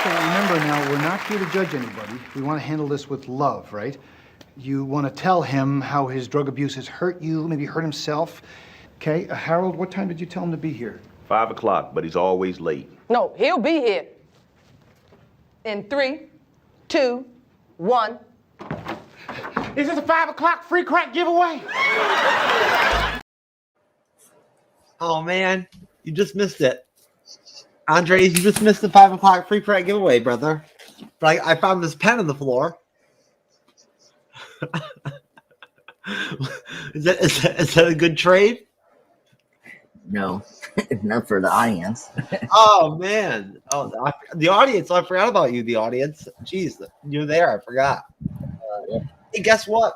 Okay, remember now, we're not here to judge anybody. We want to handle this with love, right? You want to tell him how his drug abuse has hurt you, maybe hurt himself. Okay, Harold, what time did you tell him to be here? 5 o'clock, but he's always late. No, he'll be here. In 3, 2, 1. Is this a 5 o'clock free crack giveaway? Oh, man. You just missed it. Andres, you just missed the 5 o'clock free crack giveaway, brother. But I found this pen on the floor. Is that a good trade? No, not for the audience. Oh, man. Oh, the audience. I forgot about you, the audience. Jeez, you're there. I forgot. Yeah. Hey, guess what?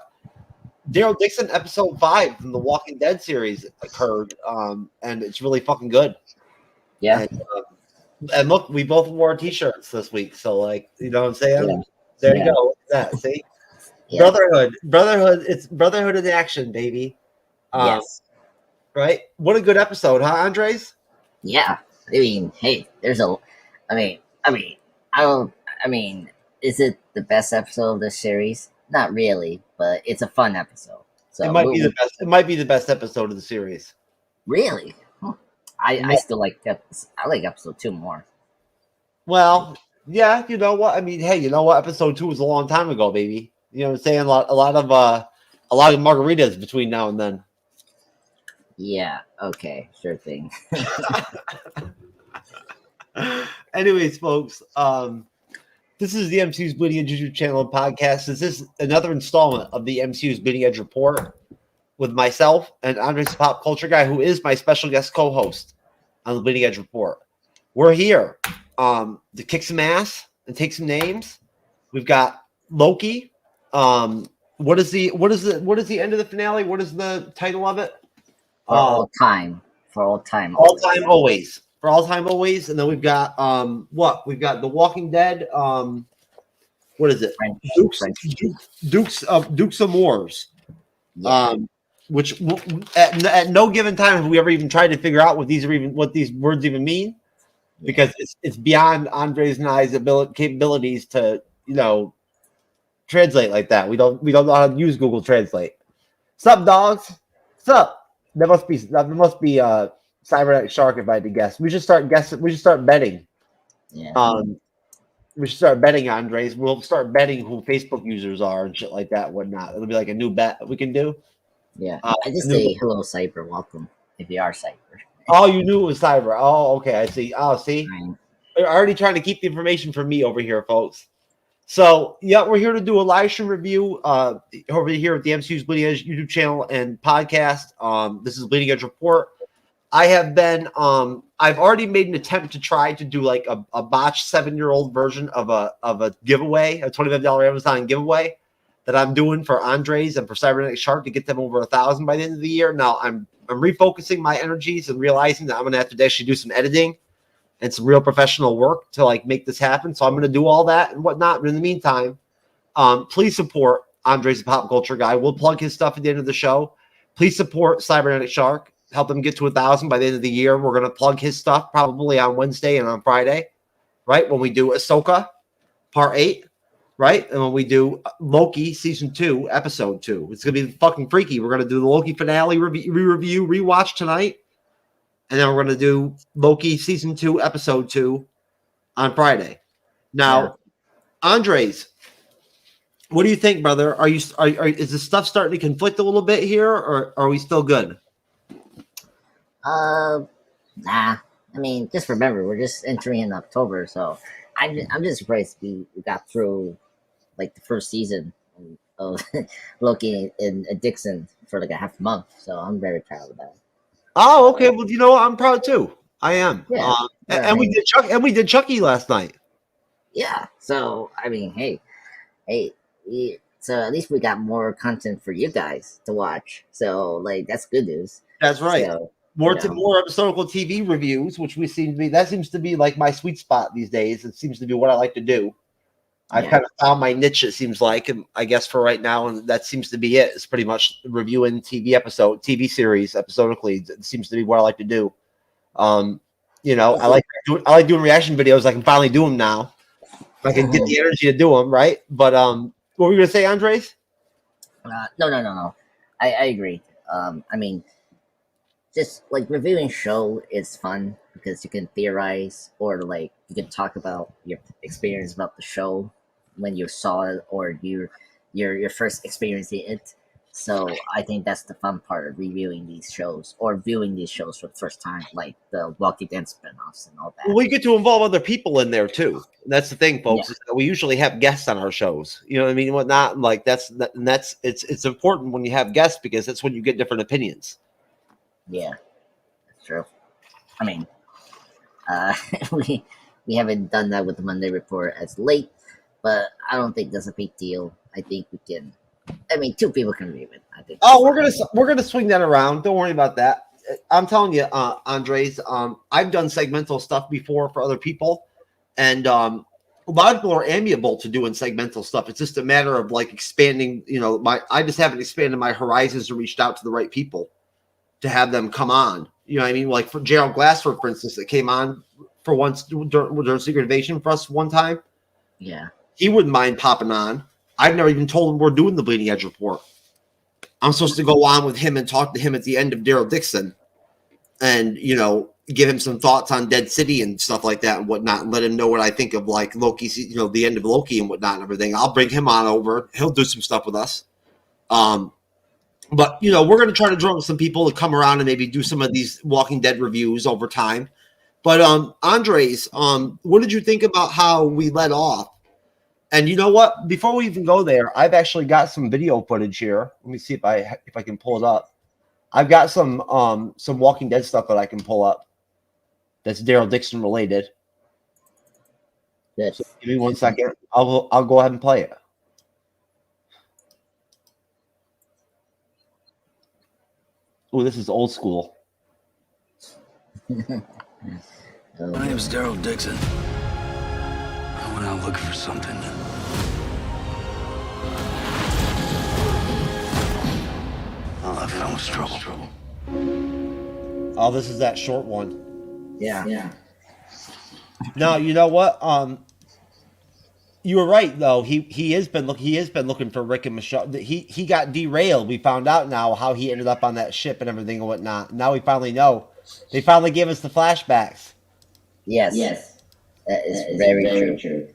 Daryl Dixon episode 5 from the Walking Dead series occurred, and it's really fucking good. Yeah. And look, we both wore t-shirts this week, so like, you know what I'm saying? Yeah. There you go. Look at that, see? Yeah. Brotherhood. It's brotherhood in action, baby. Yes. Right? What a good episode, huh, Andres? Yeah. I mean, hey, there's a. I mean, is it the best episode of this series? Not really, but it's a fun episode. So It might be the best. It might be the best episode of the series. Really? Huh. I still like I like episode 2 more. Well, yeah. You know what? I mean, hey, you know what? Episode 2 was a long time ago, baby. You know what I'm saying? A lot of margaritas between now and then. Yeah. Okay. Sure thing. Anyways, folks, this is the MCU's Bleeding Edge YouTube channel and podcast. This is another installment of the MCU's Bleeding Edge Report with myself and Andres the Pop Culture Guy, who is my special guest co-host on the Bleeding Edge Report. We're here to kick some ass and take some names. We've got Loki. What is the end of the finale? What is the title of it? For all time. Always. For all time, always. And then we've got We've got The Walking Dead. What is it? Dukes Amoures. Yeah. Which at no given time have we ever even tried to figure out what these words even mean, because it's beyond Andres and I's capabilities to translate like that. We don't know how to use Google Translate. Sup, dogs? Sup? That must be Cyberneticshark, if I had to guess. We should start guessing. We should start betting. Yeah. We should start betting, Andres. We'll start betting who Facebook users are and shit like that, whatnot. It'll be like a new bet that we can do. Yeah. I just say hello, Cyber. Welcome, if you are Cyber. Oh, you knew it was Cyber. Oh, okay. I see. Oh, see? Right. They're already trying to keep the information from me over here, folks. So, yeah, we're here to do a live stream review over here at the MCU's Bleeding Edge YouTube channel and podcast. This is Bleeding Edge Report. I have been, I've already made an attempt to try to do like a botched 7-year-old version of a giveaway, a $25 Amazon giveaway that I'm doing for Andres and for Cyberneticshark to get them over 1,000 by the end of the year. Now I'm refocusing my energies and realizing that I'm going to have to actually do some editing and some real professional work to like make this happen. So I'm going to do all that and whatnot. But in the meantime, please support Andres the Pop Culture Guy. We'll plug his stuff at the end of the show. Please support Cyberneticshark. Help him get to 1,000 by the end of the year. We're going to plug his stuff probably on Wednesday and on Friday, right? When we do Ahsoka Part 8, right? And when we do Loki Season 2, Episode 2. It's going to be fucking freaky. We're going to do the Loki finale review, rewatch tonight. And then we're going to do Loki Season 2, Episode 2 on Friday. Now, Andres, what do you think, brother? Is this stuff starting to conflict a little bit here, or are we still good? Nah. I mean, just remember, we're just entering in October, so I'm just surprised we got through like the first season of Loki and Dixon for like a half month. So I'm very proud of that. Oh, okay. Well, you know what? I'm proud too. I am. Yeah. And we did Chucky last night. Yeah. So I mean, hey, so at least we got more content for you guys to watch. So like that's good news. That's right. So, More episodical TV reviews, which seems to be like my sweet spot these days. It seems to be what I like to do. I've kind of found my niche, it seems like, and I guess for right now, and that seems to be it. It's pretty much reviewing TV series episodically. It seems to be what I like to do. I like doing reaction videos. I can finally do them now. I can get the energy to do them, right? But what were you gonna say, Andres? No. I agree. I mean, just like reviewing show is fun because you can theorize or like you can talk about your experience about the show when you saw it or your first experiencing it. So I think that's the fun part of reviewing these shows or viewing these shows for the first time, like the Walking Dead spinoffs and all that. Well, we get to involve other people in there too. That's the thing, folks. Yeah. Is that we usually have guests on our shows. You know what I mean? Whatnot. Like that's it's important when you have guests because that's when you get different opinions. Yeah, that's true. I mean, uh, we haven't done that with the Monday Report as late, but I don't think that's a big deal. I think we can. I mean, two people can review it. I think. Oh, we're gonna swing that around. Don't worry about that. I'm telling you, Andres. I've done segmental stuff before for other people, and a lot of people are amiable to doing segmental stuff. It's just a matter of like expanding. You know, I just haven't expanded my horizons and reached out to the right people to have them come on. You know what I mean? Like for Gerald Glassford, for instance, that came on for once during Secret Invasion for us one time. Yeah. He wouldn't mind popping on. I've never even told him we're doing the Bleeding Edge report. I'm supposed to go on with him and talk to him at the end of Daryl Dixon and, you know, give him some thoughts on Dead City and stuff like that and whatnot, and let him know what I think of like Loki's, you know, the end of Loki and whatnot and everything. I'll bring him on over. He'll do some stuff with us. But, you know, we're going to try to draw some people to come around and maybe do some of these Walking Dead reviews over time. But, Andres, what did you think about how we led off? And you know what? Before we even go there, I've actually got some video footage here. Let me see if I can pull it up. I've got some Walking Dead stuff that I can pull up. That's Daryl Dixon related. Good. So give me 1 second. I'll go ahead and play it. Oh, this is old school. My name's Daryl Dixon. I went out looking for something. All I found was trouble. Oh, this is that short one. Yeah. No, you know what? You were right though. He has been looking for Rick and Michelle. He got derailed. We found out now how he ended up on that ship and everything and whatnot. Now we finally know. They finally gave us the flashbacks. Yes. That is very true.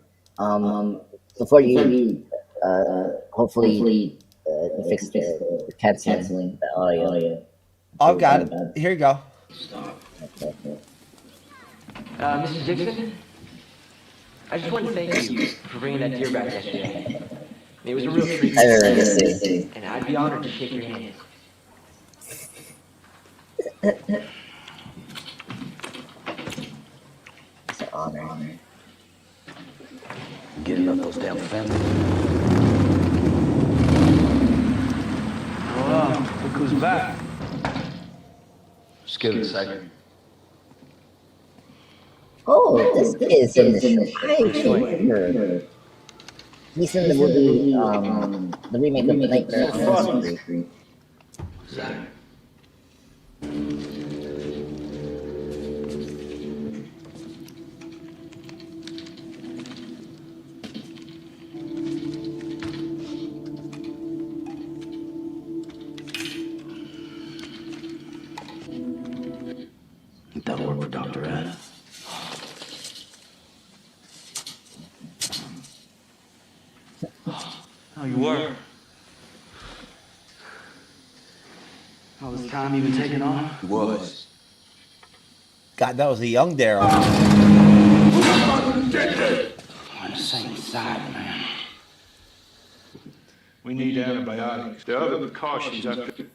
Before you hopefully you fix the canceling the audio. I've got it. Here you go. Mrs. Dixon, I just wanted to thank you for bringing that deer back yesterday. It was a real treat, I remember this. and I'd be honored to shake your hand. It's an honor. Getting up those damn fences. Wow, look who's back. Just give it a second. Oh, this is in the show. I remember. He's in the movie, the remake of Nightmare on Elm Street. Zach. That'll work for Dr. Ed. How you were? How was time even taking off? It was. God, that was a young Daryl. On the same side, man. We need antibiotics. There are other precautions after.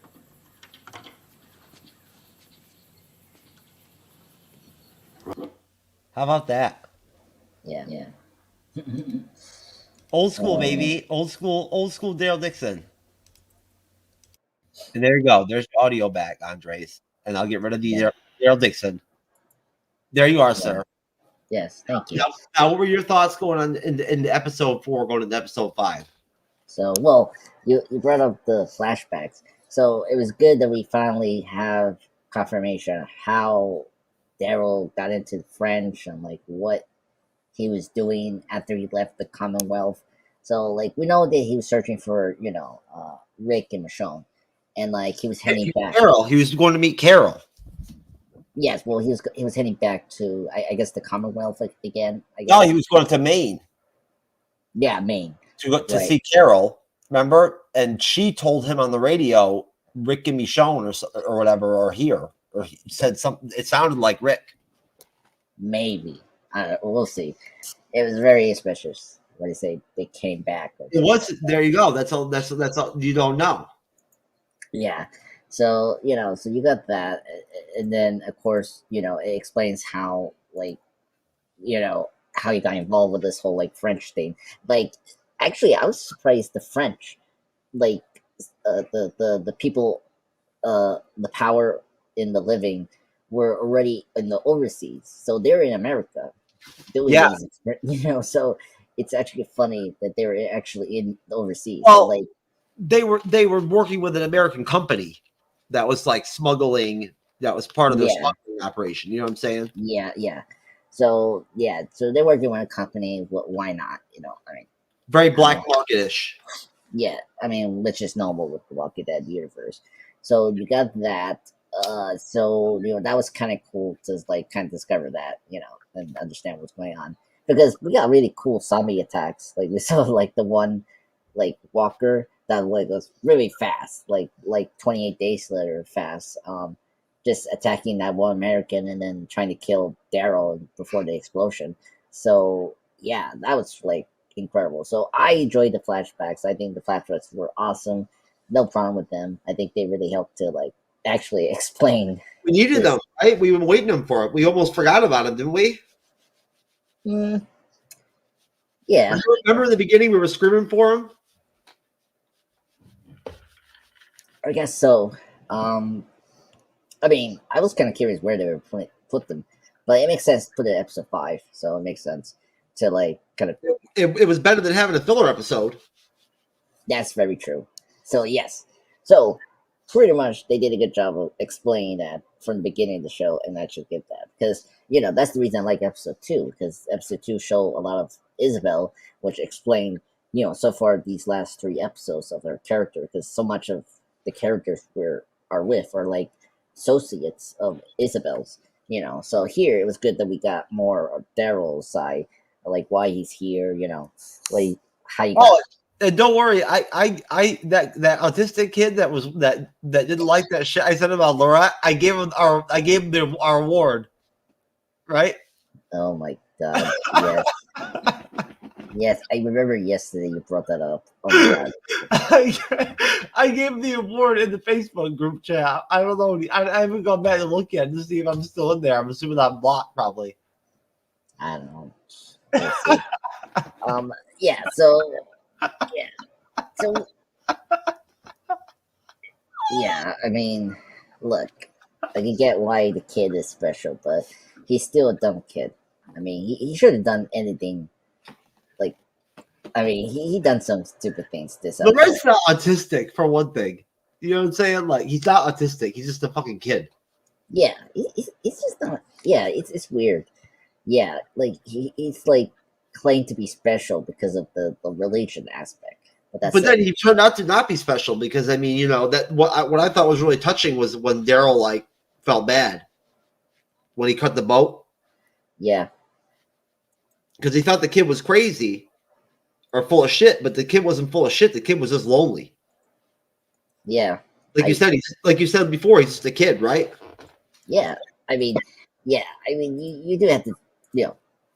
How about that? Yeah. Old school, baby. Old school Daryl Dixon. And there you go. There's the audio back, Andres. And I'll get rid of the Daryl Dixon. There you are, sir. Yes, thank you. Now, what were your thoughts going on in episode 4, going into episode 5? So, well, you brought up the flashbacks. So it was good that we finally have confirmation of how Daryl got into French and like what he was doing after he left the Commonwealth. So like we know that he was searching for Rick and Michonne, and like he was heading back. Carol. He was going to meet Carol. Yes, well he was heading back to I guess the Commonwealth again. I guess. No, he was going to Maine. Yeah, Maine. To see Carol, remember? And she told him on the radio, Rick and Michonne or whatever are here. Or he said something. It sounded like Rick. Maybe. We'll see. It was very suspicious. What do you say? They came back. It was. There you go. That's all. That's all. You don't know. Yeah. So so you got that, and then of course it explains how how he got involved with this whole like French thing. Like, actually, I was surprised the French, like the people, the power in the living were already in the overseas, so they're in America. Yeah. So it's actually funny that they were actually in the overseas. Well, so, like they were working with an American company that was like smuggling. That was part of their smuggling operation. You know what I'm saying? Yeah. So they're working with a company. Why not? I mean, very black market-ish. Yeah, I mean, which is normal with the Walking Dead universe. So you got that. So that was kind of cool to like kind of discover that and understand what's going on, because we got really cool zombie attacks. Like we saw like the one like walker that like was really fast, like 28 days later fast. Just attacking that one American and then trying to kill Daryl before the explosion. So yeah, that was like incredible. So I enjoyed the flashbacks. I think the flashbacks were awesome. No problem with them. I think they really helped to like actually explain. We needed them, right? We've been waiting them for it. We almost forgot about them, didn't we? Yeah. Remember in the beginning we were screaming for them? I guess so. I mean, I was kind of curious where they would put them, but it makes sense to put it in episode 5, so it makes sense to like kind of. It was better than having a filler episode. That's very true. So yes, so pretty much they did a good job of explaining that from the beginning of the show, and I should give that because that's the reason I like episode 2, because episode 2 showed a lot of Isabelle, which explained so far these last 3 episodes of her character, because so much of the characters are like associates of Isabelle's, so here it was good that we got more of Daryl's side, like why he's here, like how you got. And don't worry, I that autistic kid that didn't like that shit I said about Laura, I gave him our award, right? Oh my god, yes. Yes, I remember yesterday you brought that up. Oh my god. I gave the award in the Facebook group chat. I don't know. I haven't gone back to look at it to see if I'm still in there. I'm assuming I'm blocked, probably. I don't know. Let's see. Yeah. So. Yeah. So. Yeah. I mean, look. I can get why the kid is special, but he's still a dumb kid. I mean, he should have done anything. I mean, he done some stupid things this episode. Lorraine's not autistic, for one thing. You know what I'm saying? Like, he's not autistic. He's just a fucking kid. Yeah, it's just not. Yeah, it's weird. Yeah, like he's like claimed to be special because of the religion aspect. But then he turned out to not be special because I mean, that what I thought was really touching was when Daryl like felt bad when he cut the boat. Yeah, because he thought the kid was crazy. Or full of shit, but the kid wasn't full of shit. The kid was just lonely. Yeah, you said before, he's just a kid, right? Yeah, I mean, you do have to,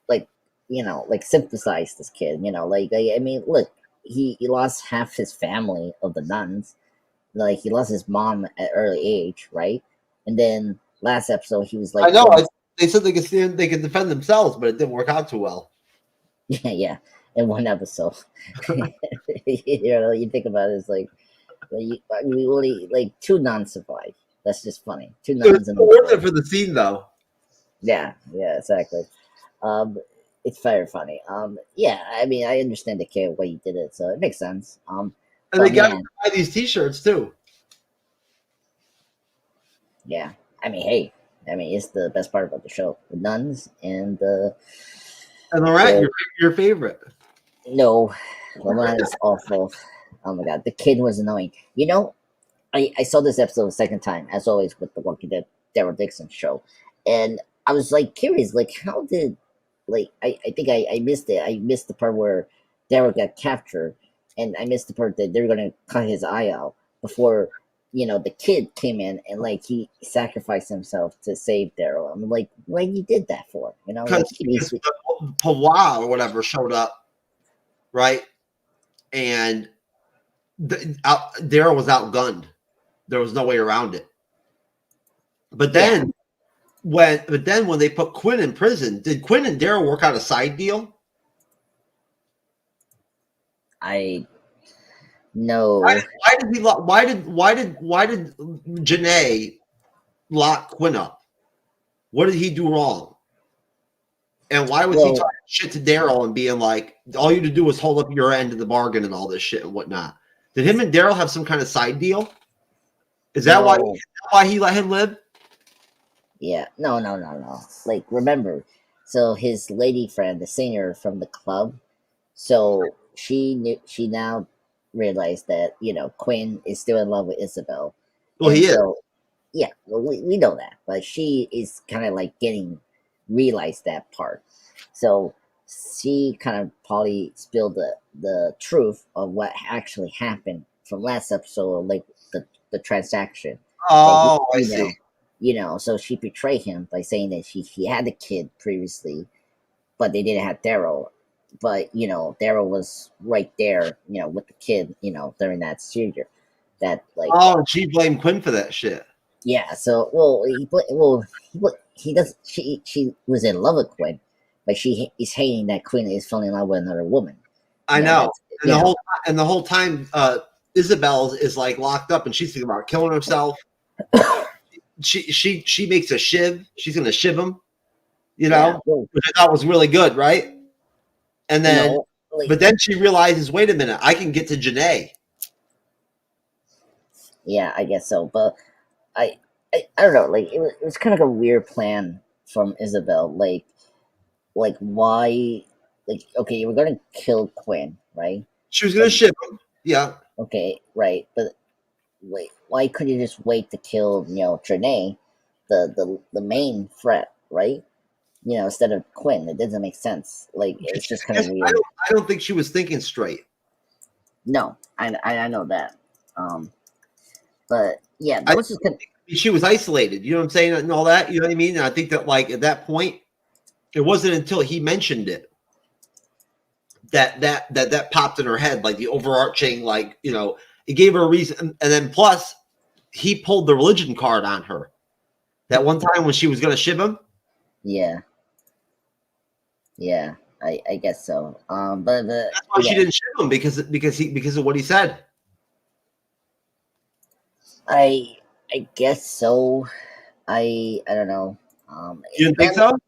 like sympathize this kid. I mean, look, he lost half his family of the nuns. Like he lost his mom at early age, right? And then last episode, he was like, I know. They said they could defend themselves, but it didn't work out too well. Yeah. In one episode, you think about it, it's like we only like 2 nuns survived. That's just funny. 2 nuns. It's worth it for the scene, though. Yeah, exactly. It's very funny. Yeah, I mean, I understand the kid why he did it, so it makes sense. And they got to buy these T-shirts too. Yeah, I mean, hey, it's the best part about the show: the nuns and the And all right, So, your favorite. no, Lamont is awful. Oh my god, the kid was annoying. You know, I saw this episode a second time, as always with the Walking Dead Daryl Dixon show, and I was like curious, like how did, like I think I missed it. I missed the part where Daryl got captured, and I missed the part that they're gonna cut his eye out before the kid came in and like he sacrificed himself to save Daryl. I'm like, what you did that for? Like, Because Pawa or whatever showed up, right? And Daryl was outgunned. There was no way around it. But then when they put Quinn in prison, did Quinn and Daryl work out a side deal? No. Why did Janae lock Quinn up? What did he do wrong? And why was he talking shit to Daryl and being like, all you to do was hold up your end of the bargain and all this shit and whatnot? Did him and Daryl have some kind of side deal? Is that why he let him live? Yeah, no. Like, remember, so his lady friend, the singer from the club, so she now realized that Quinn is still in love with Isabelle. Well, he is. Yeah, well, we know that, but she is kind of like realized that part. So she kind of probably spilled the truth of what actually happened from last episode, like the transaction. Oh, I see. So she betrayed him by saying that he had a kid previously, but they didn't have Daryl. But Daryl was right there, with the kid, during that seizure. That like. Oh, she blamed Quinn for that shit. Yeah. So he does. She was in love with Quinn, but she is hating that Quinn is falling in love with another woman. I know. And the whole time, Isabelle is like locked up, and she's thinking about killing herself. She makes a shiv. She's gonna shiv him, which I thought was really good, right? And then, but then she realizes, wait a minute, I can get to Janae. Yeah, I guess so, but I don't know. Like it was kind of a weird plan from Isabelle. Like why? Like, okay, you were gonna kill Quinn, right? She was gonna shiv him. Yeah. Okay, right, but wait, why couldn't you just wait to kill Janae, the main threat, right? Instead of Quinn. It doesn't make sense. Like, it's just kind of weird. I don't think she was thinking straight. No, I know that. But yeah, that was just she was isolated. You know what I'm saying, and all that. You know what I mean? And I think that like at that point, it wasn't until he mentioned it that popped in her head, like the overarching, like it gave her a reason. And then plus, he pulled the religion card on her that one time when she was going to shiv him. Yeah, I guess so. But that's why she didn't shiv him because of what he said. I guess so. I don't know. You didn't think so?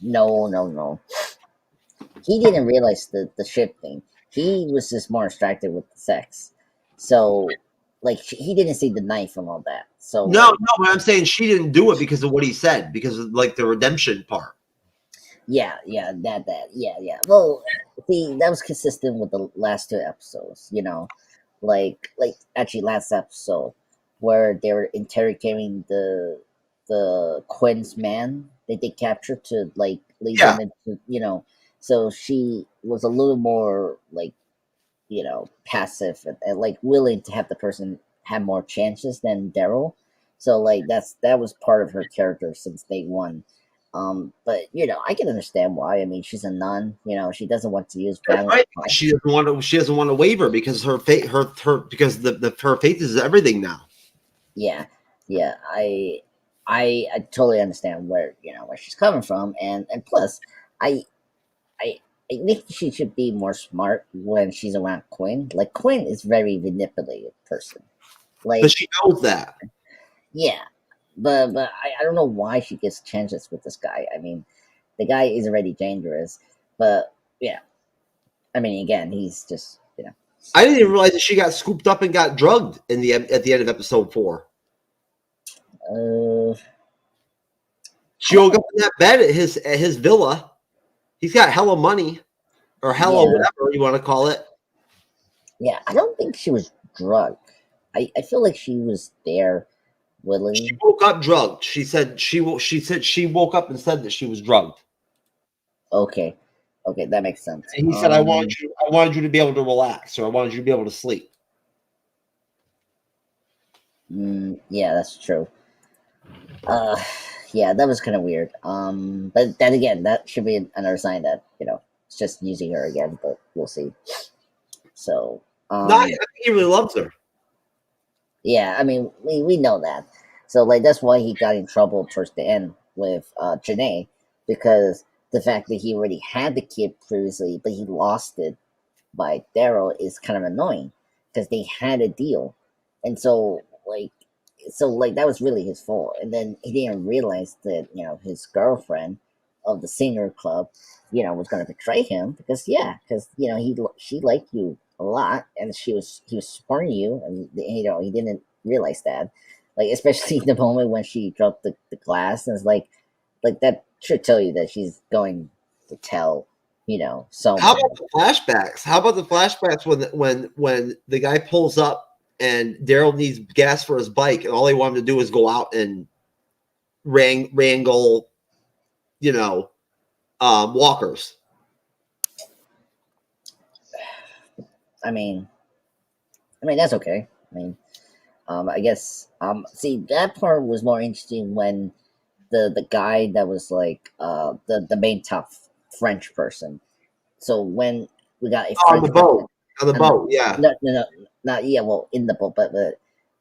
No. He didn't realize the ship thing. He was just more distracted with the sex. So, like, he didn't see the knife and all that. So no, but I'm saying she didn't do it because of what he said, because of like the redemption part. Yeah, that. Well, see, that was consistent with the last two episodes. Like actually last episode where they were interrogating the Quinn's man that they captured to like lead them into so she was a little more like passive and like willing to have the person have more chances than Daryl. So like that was part of her character since day one. But I can understand why. I mean, she's a nun. She doesn't want to use violence. Right. She doesn't want to waver because her faith, because her faith is everything now. Yeah. I totally understand where she's coming from, and plus, I think she should be more smart when she's around Quinn. Like Quinn is very manipulative person. Like, but she knows that. Yeah. But I don't know why she gets chances with this guy. I mean, the guy is already dangerous, but yeah. I mean, again, he's just I didn't even realize that she got scooped up and got drugged at the end of episode 4. She woke up in that bed at his villa. He's got hella money or hella Yeah. whatever you want to call it. Yeah, I don't think she was drugged. I feel like she was there willingly. She woke up drugged. She said she woke up and said that she was drugged. Okay, that makes sense. And he said, I wanted you to be able to relax, or I wanted you to be able to sleep. Yeah, that's true. Yeah, that was kind of weird. But then again, that should be another sign that it's just using her again. But we'll see. So, No, I think he really loves her. yeah, I mean, we know that. So like that's why he got in trouble towards the end with Janae, because the fact that he already had the kid previously, but he lost it by Daryl is kind of annoying because they had a deal, and so that was really his fault. And then he didn't realize that his girlfriend of the senior club, was going to betray him because she liked you a lot, and he was supporting you, and he didn't realize that, like especially the moment when she dropped the glass, and it's like that should tell you that she's going to tell someone. How about the flashbacks? How about the flashbacks when the guy pulls up and Daryl needs gas for his bike, and all he wanted to do was go out and wrangle, walkers. I mean that's okay. I guess see, that part was more interesting when the guy that was like the main tough French person. So when we got a French on the boat, yeah. No, not yeah. Well, in the boat, but the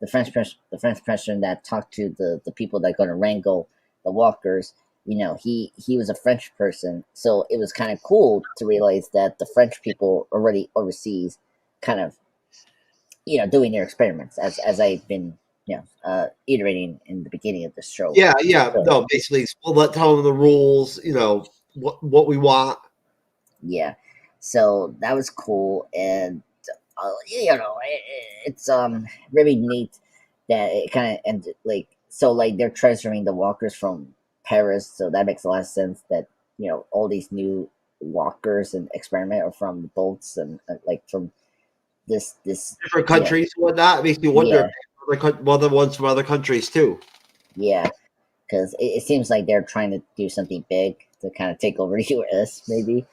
French person that talked to the people that are going to wrangle the walkers. He was a French person, so it was kind of cool to realize that the French people already overseas, kind of, doing their experiments as I've been, iterating in the beginning of the show. Yeah. So, No, basically, tell them the rules. What we want. Yeah, so that was cool, and it's really neat that it kind of ended like they're treasuring the walkers from Paris, so that makes a lot of sense that all these new walkers and experiment are from the boats and like from this Different countries and whatnot. It makes me wonder if other ones from other countries too. Yeah, because it seems like they're trying to do something big to kind of take over the US, maybe.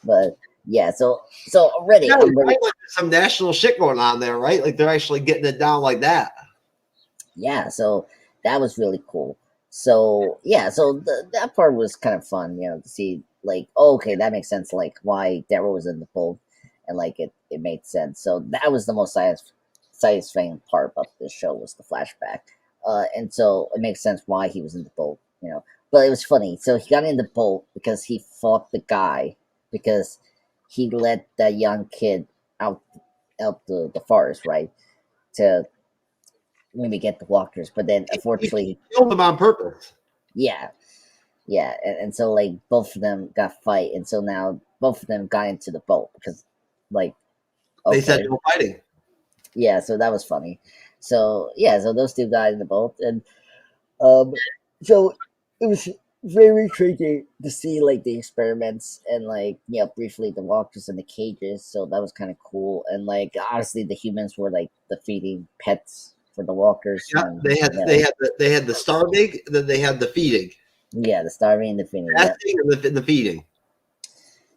But yeah, so already, Yeah, I'm ready. like there's some national shit going on there, right? Like they're actually getting it down like that. Yeah, so that was really cool. So yeah, so that part was kind of fun, to see like, oh, okay, that makes sense, like why Daryl was in the boat, and like it made sense. So that was the most satisfying part of the show was the flashback, and so it makes sense why he was in the boat, But it was funny. So he got in the boat because he fought the guy because he let that young kid out the forest, right, to maybe get the walkers. But then unfortunately, He killed them on purpose. yeah, and so like both of them got fight, and so now both of them got into the boat because like They said no fighting. Yeah, so that was funny. So yeah, so those two got in the boat, and so it was very intriguing to see like the experiments and like briefly the walkers in the cages. So that was kind of cool, and like honestly, the humans were like the feeding pets for the walkers. Yeah, and, they had the starving, then they had the feeding. Yeah, the starving and the feeding. And the feeding.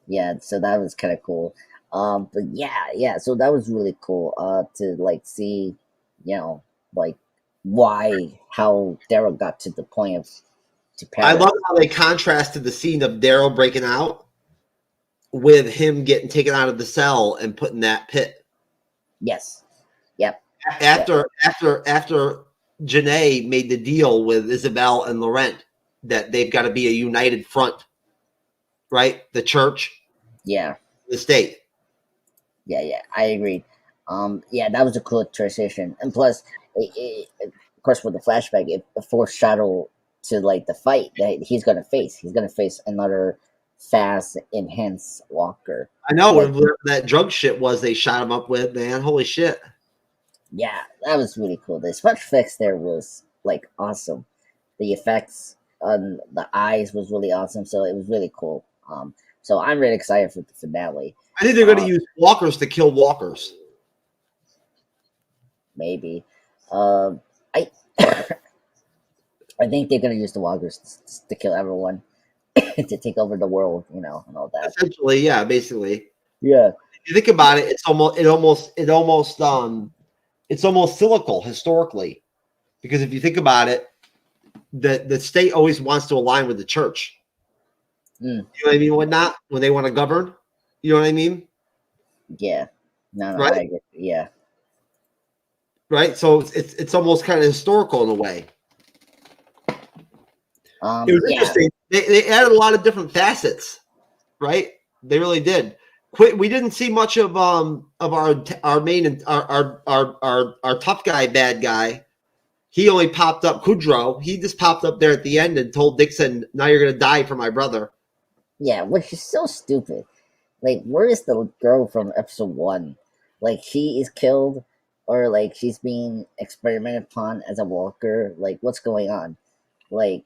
Yeah, so that was kind of cool. But yeah, so that was really cool. To like see, like how Daryl got to the point of to Paris. I love how they contrasted the scene of Daryl breaking out with him getting taken out of the cell and put in that pit. Yes. Yep. After Janae made the deal with Isabelle and Laurent that they've got to be a united front, right? The church, Yeah. the state. Yeah, I agree. Yeah, that was a cool transition, and plus, of course, with the flashback, it foreshadow to like the fight that he's gonna face. He's gonna face another fast, enhanced walker. I know whatever that drug shit was they shot him up with, man. Holy shit. Yeah, that was really cool. The special effects there was like awesome. The effects on the eyes was really awesome. So it was really cool. So I'm really excited for the finale. I think they're going to use walkers to kill walkers. Maybe. I I think they're gonna use the walkers to kill everyone, to take over the world, and all that. Essentially, yeah, basically. Yeah. If you think about it, it's almost cyclical historically, because if you think about it, the state always wants to align with the church. You know what I mean? When they want to govern, you know what I mean? Yeah. No, right? I get, yeah. Right. So it's almost kind of historical in a way. It was interesting. They added a lot of different facets, right? They really did. We didn't see much of our main our tough guy, bad guy. He only popped up. Kudrow. He just popped up there at the end and told Dixon, "Now you're gonna die for my brother." Yeah, which is so stupid. Like, where is the girl from episode 1? Like, she is killed, or like she's being experimented upon as a walker. Like, what's going on? Like,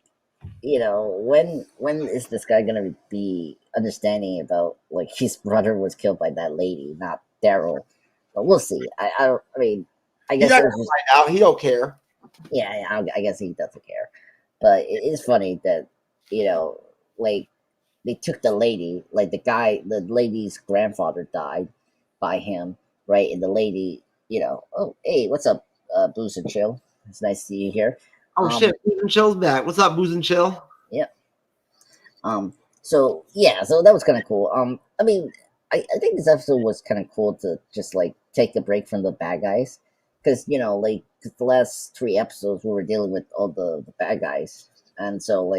when is this guy gonna be understanding about like his brother was killed by that lady, not Daryl? But we'll see. I mean, I guess He's not gonna find out. He don't care. Yeah, I guess he doesn't care. But it is funny that like they took the lady, like the lady's grandfather died by him, right? And the lady, oh hey, what's up, Booze and Chill? It's nice to see you here. Oh shit, Booze and Chill's back. What's up, Booze and Chill? Yeah. So that was kind of cool. I mean, I think this episode was kind of cool to just like take a break from the bad guys, because cause the last 3 episodes we were dealing with all the bad guys, and so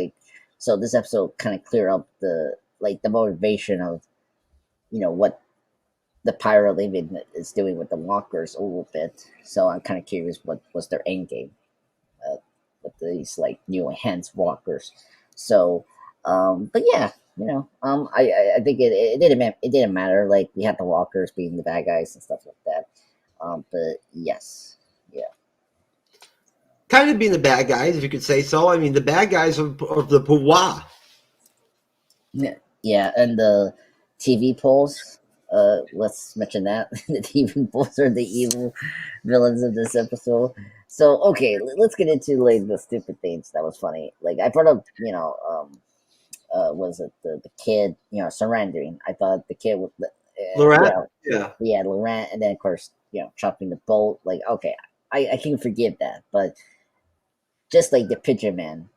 this episode kind of cleared up the motivation of what the Pyro Legion is doing with the walkers a little bit. So I'm kind of curious what was their end game with these like new enhanced walkers. So, but yeah, I think it didn't matter. Like, we had the walkers being the bad guys and stuff like that. But yes, yeah. Kind of being the bad guys, if you could say so. I mean, the bad guys of the pouvoir. Yeah, and the TV polls. Let's mention that the TV polls are the evil villains of this episode. So okay, let's get into like the stupid things that was funny. Like, I brought up, was it the kid, surrendering? I thought the kid was Laurent. Yeah, Laurent, and then of course, chopping the bolt. Like, okay, I can forgive that, but just like the Pigeon Man,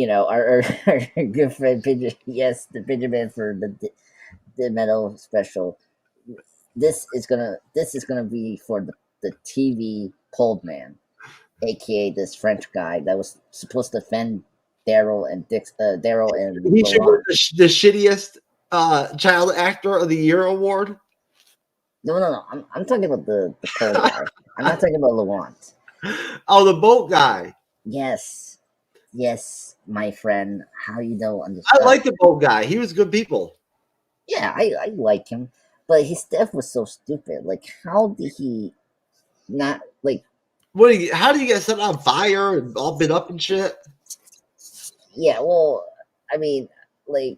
our good friend Pigeon. Yes, the Pigeon Man for the metal special. This is gonna be for the TV pulled man, aka this French guy that was supposed to defend Daryl and He should win the shittiest child actor of the year award. No. I'm talking about the pulled guy. I'm not talking about Laurent. Oh, the boat guy. Yes, my friend. How you don't understand? I like the boat guy. He was good people. Yeah, I like him, but his death was so stupid. Like, how did he not like? How do you get set on fire and all bit up and shit? Yeah, well, I mean, yeah,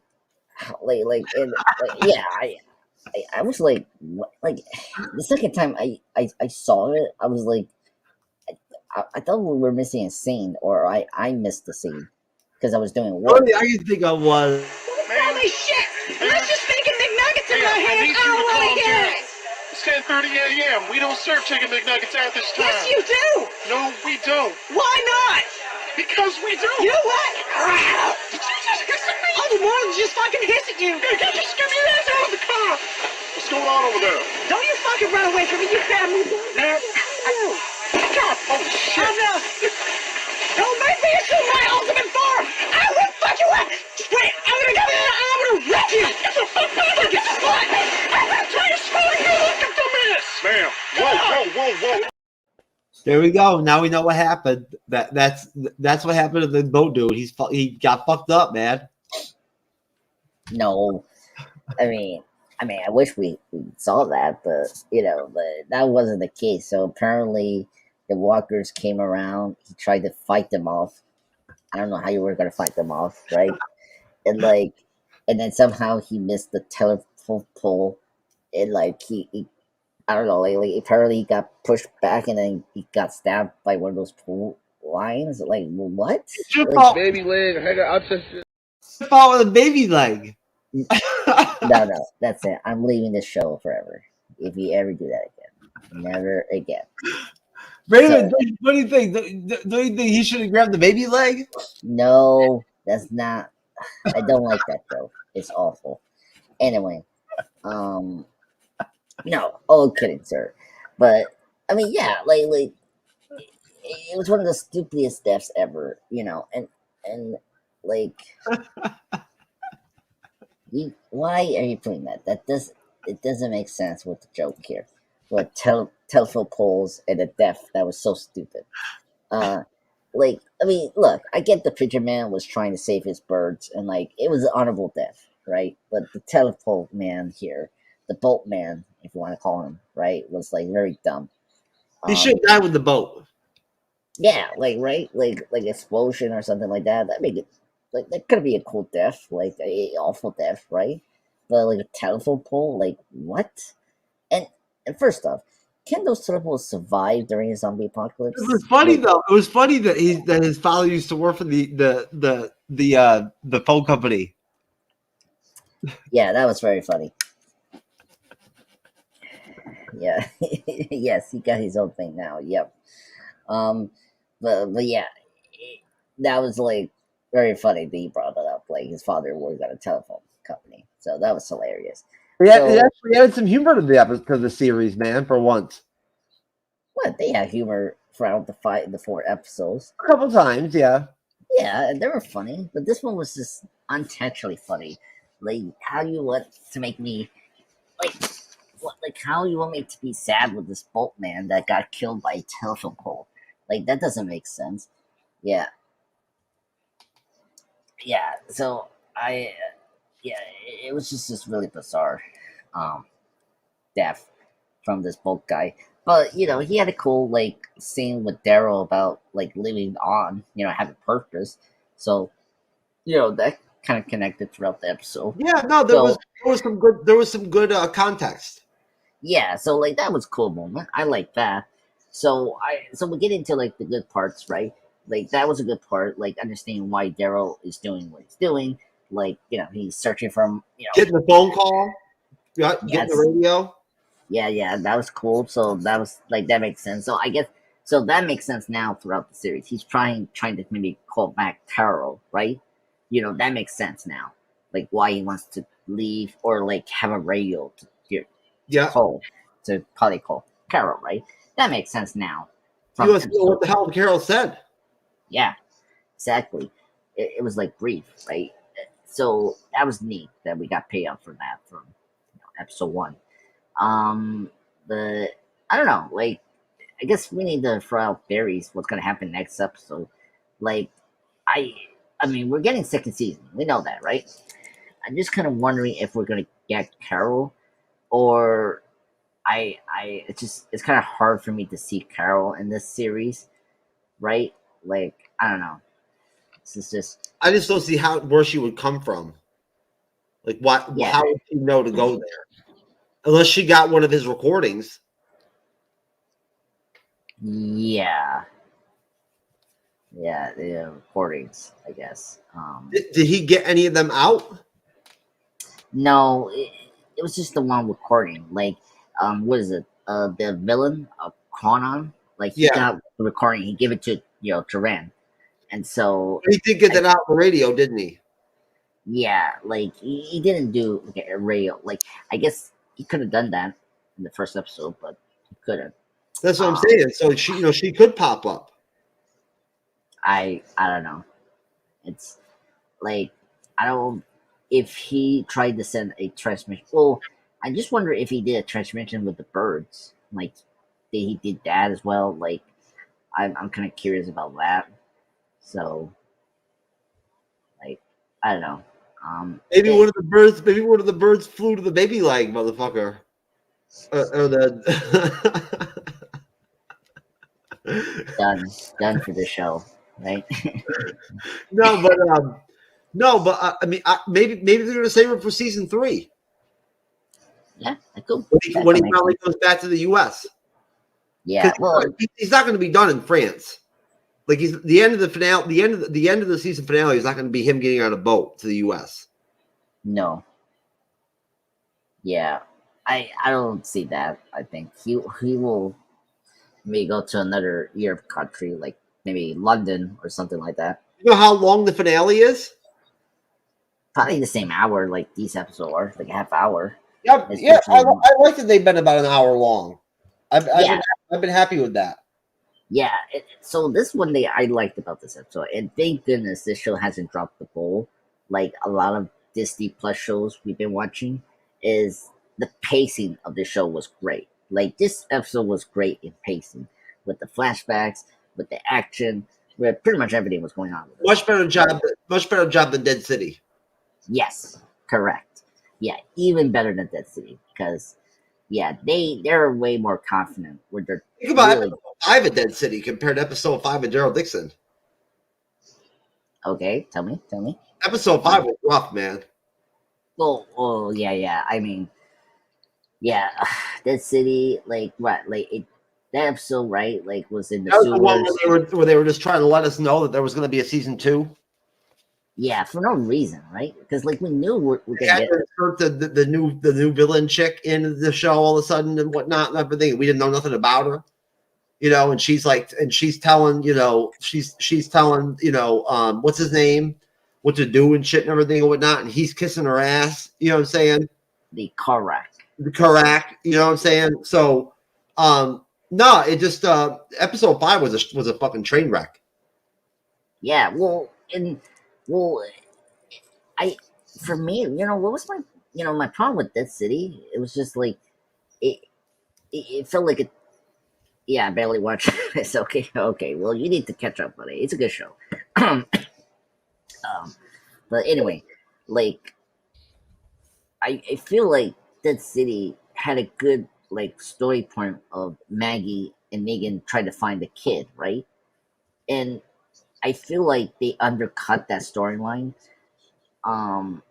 I was like, what? Like, the second time I saw it, I was like, I thought we were missing a scene, or I missed the scene because I was doing work. What I can think of was, Holy shit! Let's just thinking McNuggets in my hands. I don't want to hear it. It's 10:30 a.m. We don't serve chicken McNuggets at this time. Yes, you do. No, we don't. Why not? Because we do. You know what? Did you just hiss at me? Oh, the morons just fucking hiss at you. Hey, just get your ass out of the car. What's going on over there? Don't you fucking run away from me. You grab me. Yeah. God, holy shit. Don't make me assume my ultimate form. I will fuck you up. Just wait. I'm gonna come in and I'm gonna wreck you. Get the fuck back here. Get the fuck. I'm gonna try to swallow you like a dumbass. Ma'am. Whoa. there we go. Now we know what happened. That's what happened to the boat dude. He got fucked up, man. No, I mean, I wish we saw that, but that wasn't the case. So apparently, the walkers came around. He tried to fight them off. I don't know how you were gonna fight them off, right? And like, and then somehow he missed the telephone pole, and like he I don't know, like apparently he got pushed back, and then he got stabbed by one of those pole lines. Like what? Should Like, fall, Baby leg, I got obsession. fall with a baby leg. no, that's it. I'm leaving this show forever. If you ever do that again, never again. Raymond, what do you think? Don't you think he should have grabbed the baby leg? No, that's not. I don't like that show. It's awful. Anyway, no, all kidding, sir. But I mean, yeah, like it was one of the stupidest deaths ever, and like, why are you putting that? It doesn't make sense with the joke here. With telephone poles and a death that was so stupid. Like, I mean, look, I get the preacher man was trying to save his birds, and like it was an honorable death, right? But the telephone man here, the boat man, if you want to call him, right, was like very dumb. He should have died with the boat. Yeah, like right, like explosion or something like that. That make it like that could be a cool death, like a awful death, right? But like a telephone pole, like what? And first off, can those telephones survive during a zombie apocalypse? It was funny Like, though. It was funny that his father used to work for the phone company. yeah, that was very funny. Yeah, yes, he got his own thing now. Yep. But yeah, that was like very funny that he brought that up. Like his father worked at a telephone company, so that was hilarious. Yeah, it So, actually added some humor to the episode, to the series, man. For once, what they had humor throughout the 4 episodes. a couple times, yeah. Yeah, they were funny, but this one was just unintentionally funny. Like, how you want to make me like, what? Like, how you want me to be sad with this boatman that got killed by a telephone pole? Like, that doesn't make sense. Yeah, yeah. So yeah, it was just really bizarre, death from this boat guy. But he had a cool like scene with Daryl about like living on, having purpose. So that kind of connected throughout the episode. Yeah, no, there was some good context. Yeah, so like that was a cool moment. I like that. So we get into like the good parts, right? Like that was a good part, like understanding why Daryl is doing what he's doing. Like, he's searching for Getting the phone call, getting Yes. the radio. Yeah, that was cool. So that was like that makes sense. So I guess that makes sense now throughout the series. He's trying to maybe call back Carol, right? That makes sense now. Like why he wants to leave or like have a radio to Yeah, call to probably call Carol, right? That makes sense now. he wants to know what the hell Carol said. Yeah, exactly. It was like brief, right? So that was neat that we got payoff for that from episode 1. But I don't know, like I guess we need to throw out theories what's gonna happen next episode. Like I mean we're getting second season. We know that, right? I'm just kind of wondering if we're gonna get Carol or it's kind of hard for me to see Carol in this series, right? Like I don't know. This is just I just don't see where she would come from. Like what? Yeah. How would she know to go there? Unless she got one of his recordings. yeah, the recordings, I guess. Did he get any of them out? No, it was just the one recording. Like, what is it? The villain, Cronon. Like he Yeah. got the recording. He gave it to Duran, and so He did get that out on the radio, didn't he? yeah, like he didn't do like a radio. Like I guess he could have done that in the first episode, but he couldn't. That's what I'm saying. So she could pop up. I don't know. It's like I don't. If he tried to send a transmission, well, I just wonder if he did a transmission with the birds. Like, he did that as well. Like, I'm kind of curious about that. So, like, I don't know. Maybe one of the birds flew to the baby leg, motherfucker. Or the done for the show, right? no, No, but I mean, maybe they're going to save him for season 3 Yeah, cool. when he finally goes back to the U.S. Yeah, well, he's not going to be done in France. Like he's the end of the finale, the end of the season finale is not going to be him getting on a boat to the U.S. no. Yeah, I don't see that. I think he will maybe go to another Europe country, like maybe London or something like that. You know how long the finale is? Probably the same hour like these episodes are, like a half hour. Yeah, I like that they've been about an hour long. I've been happy with that. Yeah, so this one thing I liked about this episode, and thank goodness this show hasn't dropped the ball like a lot of Disney Plus shows we've been watching, is the pacing of the show was great. Like this episode was great in pacing with the flashbacks, with the action, where pretty much everything was going on. Much better job than Dead City. Yes, correct. Yeah, even better than Dead City because yeah, they're way more confident where they're Think about really, episode 5 of Dead City compared to episode 5 of Daryl Dixon. okay, tell me. Episode 5 was rough, man. Oh, yeah. I mean, yeah, Dead City, like what, like that episode, right? Like was in the That was the one sewers. where they were just trying to let us know that there was going to be a season 2. Yeah, for no reason, right? Because like we knew we're They gonna had get to insert the new villain chick into the show all of a sudden and whatnot and everything. We didn't know nothing about her, and she's telling, she's telling, what's his name, what to do and shit and everything and whatnot, and he's kissing her ass. You know what I'm saying? the correct. Correct. You know what I'm saying? So, no, it just episode 5 was a fucking train wreck. Yeah, well, for me, what was my problem with Dead City? It was just like it felt like it. Yeah, I barely watched this. Okay. Well, you need to catch up on it. It's a good show. But anyway, like I feel like Dead City had a good like story point of Maggie and Negan trying to find the kid, right? And I feel like they undercut that storyline to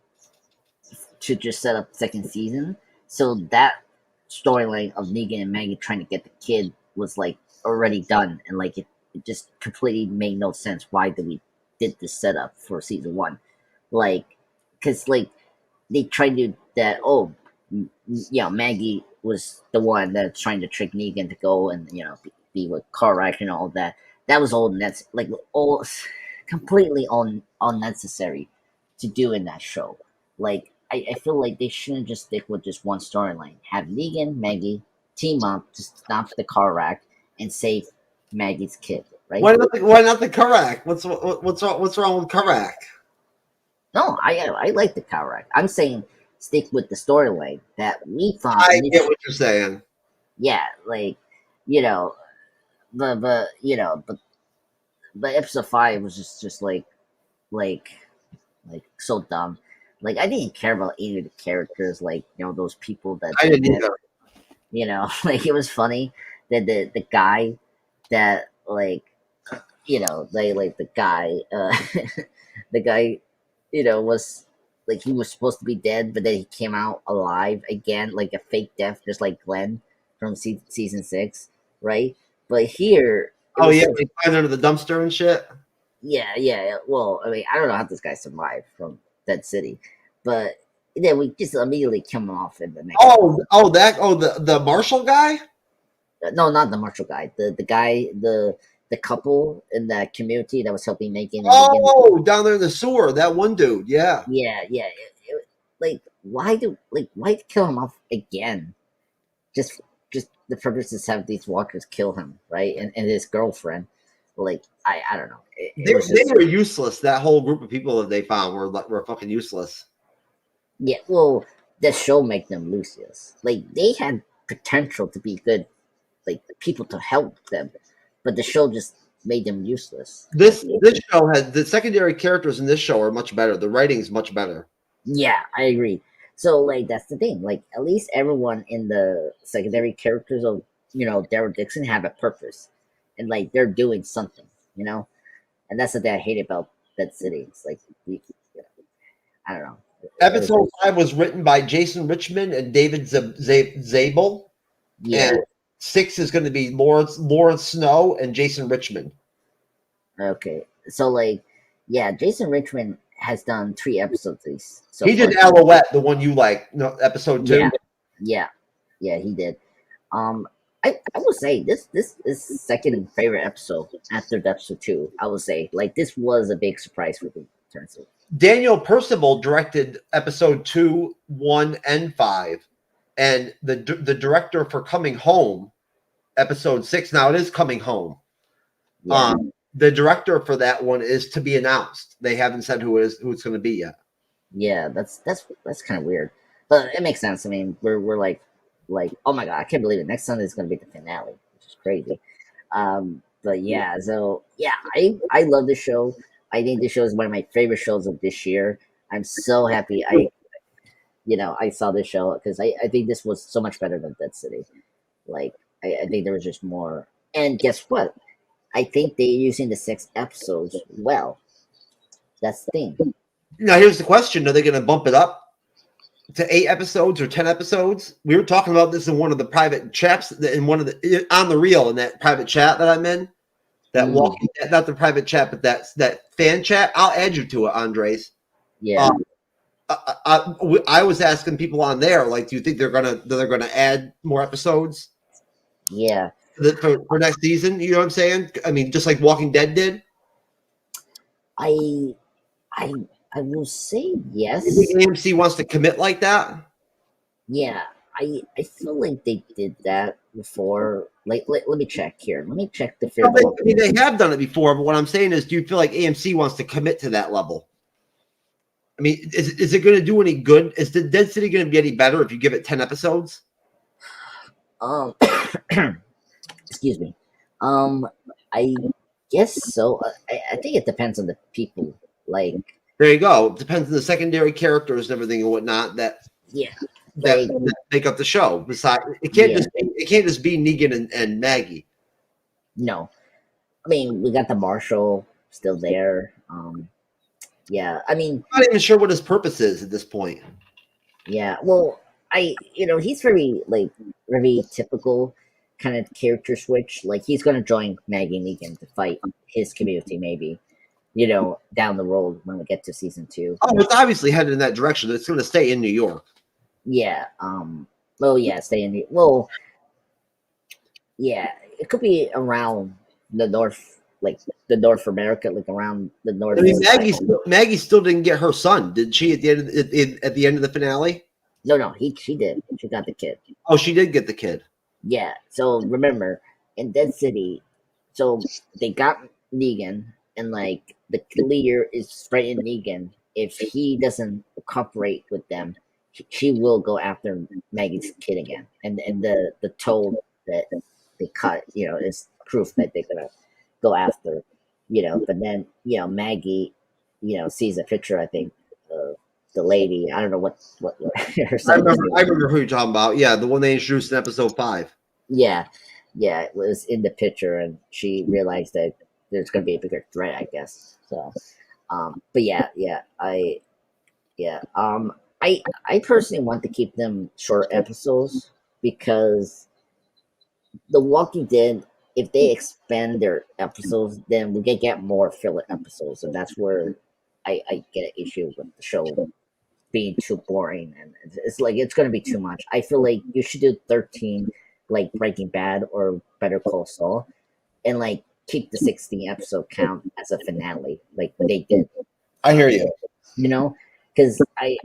just set up second season. So that storyline of Negan and Maggie trying to get the kid was like already done, and like it just completely made no sense. Why we did this setup for season 1? Like, because like they tried to do that. Oh, Maggie was the one that's trying to trick Negan to go and be with Karak and all that. That was all all completely unnecessary to do in that show. Like I feel like they shouldn't just stick with just one storyline. Have Negan, Maggie team up to stop the Karak and save Maggie's kid. Right? Why not the Karak? What's wrong with Karak? No, I like the Karak. I'm saying stick with the storyline that we thought. I get what you're saying. Yeah, like but episode 5 was just like so dumb. Like I didn't care about any of the characters. Like those people that I didn't either. Like it was funny that the guy that the guy the guy was like he was supposed to be dead, but then he came out alive again, like a fake death, just like Glenn from season 6, right? But here, oh yeah, they find under the dumpster and shit. Yeah. Well, I mean, I don't know how this guy survived from Dead City, but then we just immediately kill him off in the next. The Marshall guy. No, not the Marshall guy. The guy, the couple in that community that was helping Megan. Down there in the sewer, that one dude. Yeah. Why kill him off again? Just the purpose is have these walkers kill him, right? And his girlfriend. Like I don't know. They were useless. That whole group of people that they found were fucking useless. Yeah, well, the show make them useless. Like they had potential to be good, like people to help them, but the show just made them useless. This show has the secondary characters in this show are much better. The writing's much better. Yeah, I agree. So like that's the thing. Like at least everyone in the secondary characters of Daryl Dixon have a purpose, and like they're doing something, and that's the thing I hate about Dead City. It's like I don't know. Episode 5 was written by Jason Richmond and David Zabel. Yeah. And 6 is going to be Lawrence Snow and Jason Richmond. Okay. So like, yeah, Jason Richmond has done 3 episodes. So he did Alouette, the one you like, no, episode 2. Yeah, he did. I will say this is second favorite episode after episode 2. I will say like this was a big surprise for me. Turns out. Daniel Percival directed episode 2, 1, and 5, and the director for Coming Home, episode 6. Now it is Coming Home. Yeah. The director for that one is to be announced. They haven't said who it's going to be yet. Yeah, that's kind of weird, but it makes sense. I mean, we're like, oh my god, I can't believe it. Next Sunday is going to be the finale, which is crazy. But yeah, so yeah, I love the show. I think this show is one of my favorite shows of this year. I'm so happy I saw this show because I think this was so much better than Dead City. Like I think there was just more. And guess what? I think they're using the 6 episodes well. That's the thing. Now here's the question: are they going to bump it up to 8 episodes or 10 episodes? We were talking about this in one of the private chats, in one of the on the reel in that private chat that I'm in. That walking, not the private chat, but that fan chat. I'll add you to it, Andres. Yeah. I was asking people on there, like, do you think they're gonna add more episodes? Yeah. For next season, you know what I'm saying? I mean, just like Walking Dead did. I will say yes. You think AMC wants to commit like that? Yeah, I feel like they did that before. Like, let me check here. Let me check the film. I mean, they have done it before, but what I'm saying is, do you feel like AMC wants to commit to that level? I mean, is it going to do any good? Is the Dead City going to be any better if you give it 10 episodes? Excuse me. I guess so. I think it depends on the people. Like, there you go. It depends on the secondary characters and everything and whatnot that make up the show. Besides, it can't just be Negan and Maggie. No, I mean we got the Marshal still there. Yeah, I mean, I'm not even sure what his purpose is at this point. Yeah, well, he's very typical kind of character switch. Like he's gonna join Maggie and Negan to fight his community, maybe. Down the road when we get to season 2. Oh, it's obviously headed in that direction. It's going to stay in New York. Yeah. Well, yeah, stay in the. Well, yeah, it could be around the North, like the North America, like around the North. I mean, Maggie still didn't get her son, did she? At the end of the finale? No, she did. She got the kid. Oh, she did get the kid. Yeah. So remember, in Dead City, so they got Negan. And like the leader is threatening Negan. If he doesn't cooperate with them, she will go after Maggie's kid again. And the toe that they cut, is proof that they're gonna go after, But then Maggie, sees a picture. I think of the lady. I don't know what her son. I remember who you're talking about. Yeah, the one they introduced in episode 5. Yeah, it was in the picture, and she realized that there's going to be a bigger threat, I guess. So, but I personally want to keep them short episodes because The Walking Dead, if they expand their episodes, then we can get more filler episodes, and that's where I get an issue with the show being too boring, and it's like it's going to be too much. I feel like you should do 13, like Breaking Bad or Better Call Saul, and like keep the 16 episode count as a finale, like they did. I hear you. Because I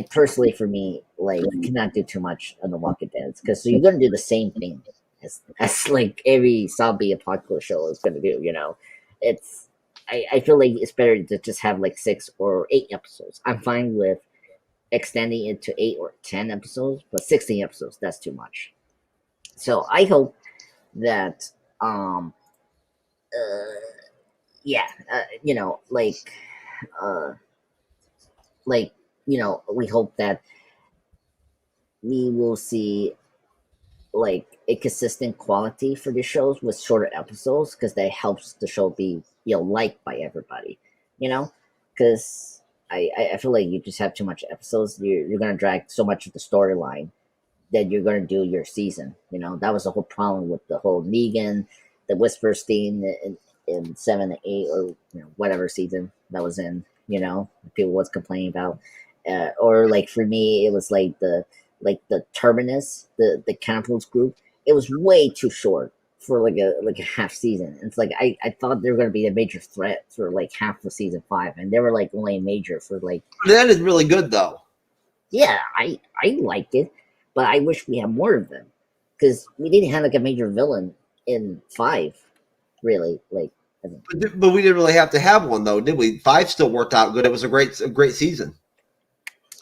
personally, for me, like cannot do too much on The Walking Dead, because you're gonna do the same thing as like every zombie apocalypse show is gonna do. It's I feel like it's better to just have like 6 or 8 episodes. I'm fine with extending it to 8 or 10 episodes, but 16 episodes, that's too much. So I hope that we hope that we will see like a consistent quality for the shows with shorter episodes, because that helps the show be liked by everybody. Because I feel like you just have too much episodes. You're gonna drag so much of the storyline that you're gonna do your season. You know, that was the whole problem with the whole Negan, the Whispers theme in 7 and 8 or whatever season that was in. You know, people was complaining about, or like for me, it was like the Terminus, the Cannibals group. It was way too short for like a half season. It's like I thought they were going to be a major threat for like half of season 5, and they were like only major for like. That is really good though. Yeah, I liked it, but I wish we had more of them because we didn't have like a major villain in 5, really. Like, But we didn't really have to have one though, did we? 5 still worked out good. It was a great season.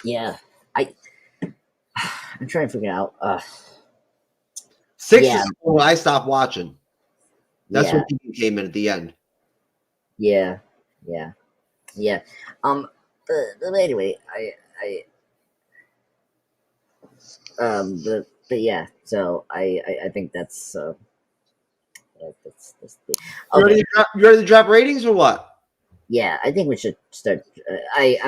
yeah, I'm trying to figure out. 6 yeah. is when I stopped watching. That's Yeah. when Negan came in at the end. Yeah. But anyway, but yeah. So I think that's that's the, You okay. ready to drop ratings or what? Yeah, I think we should start. I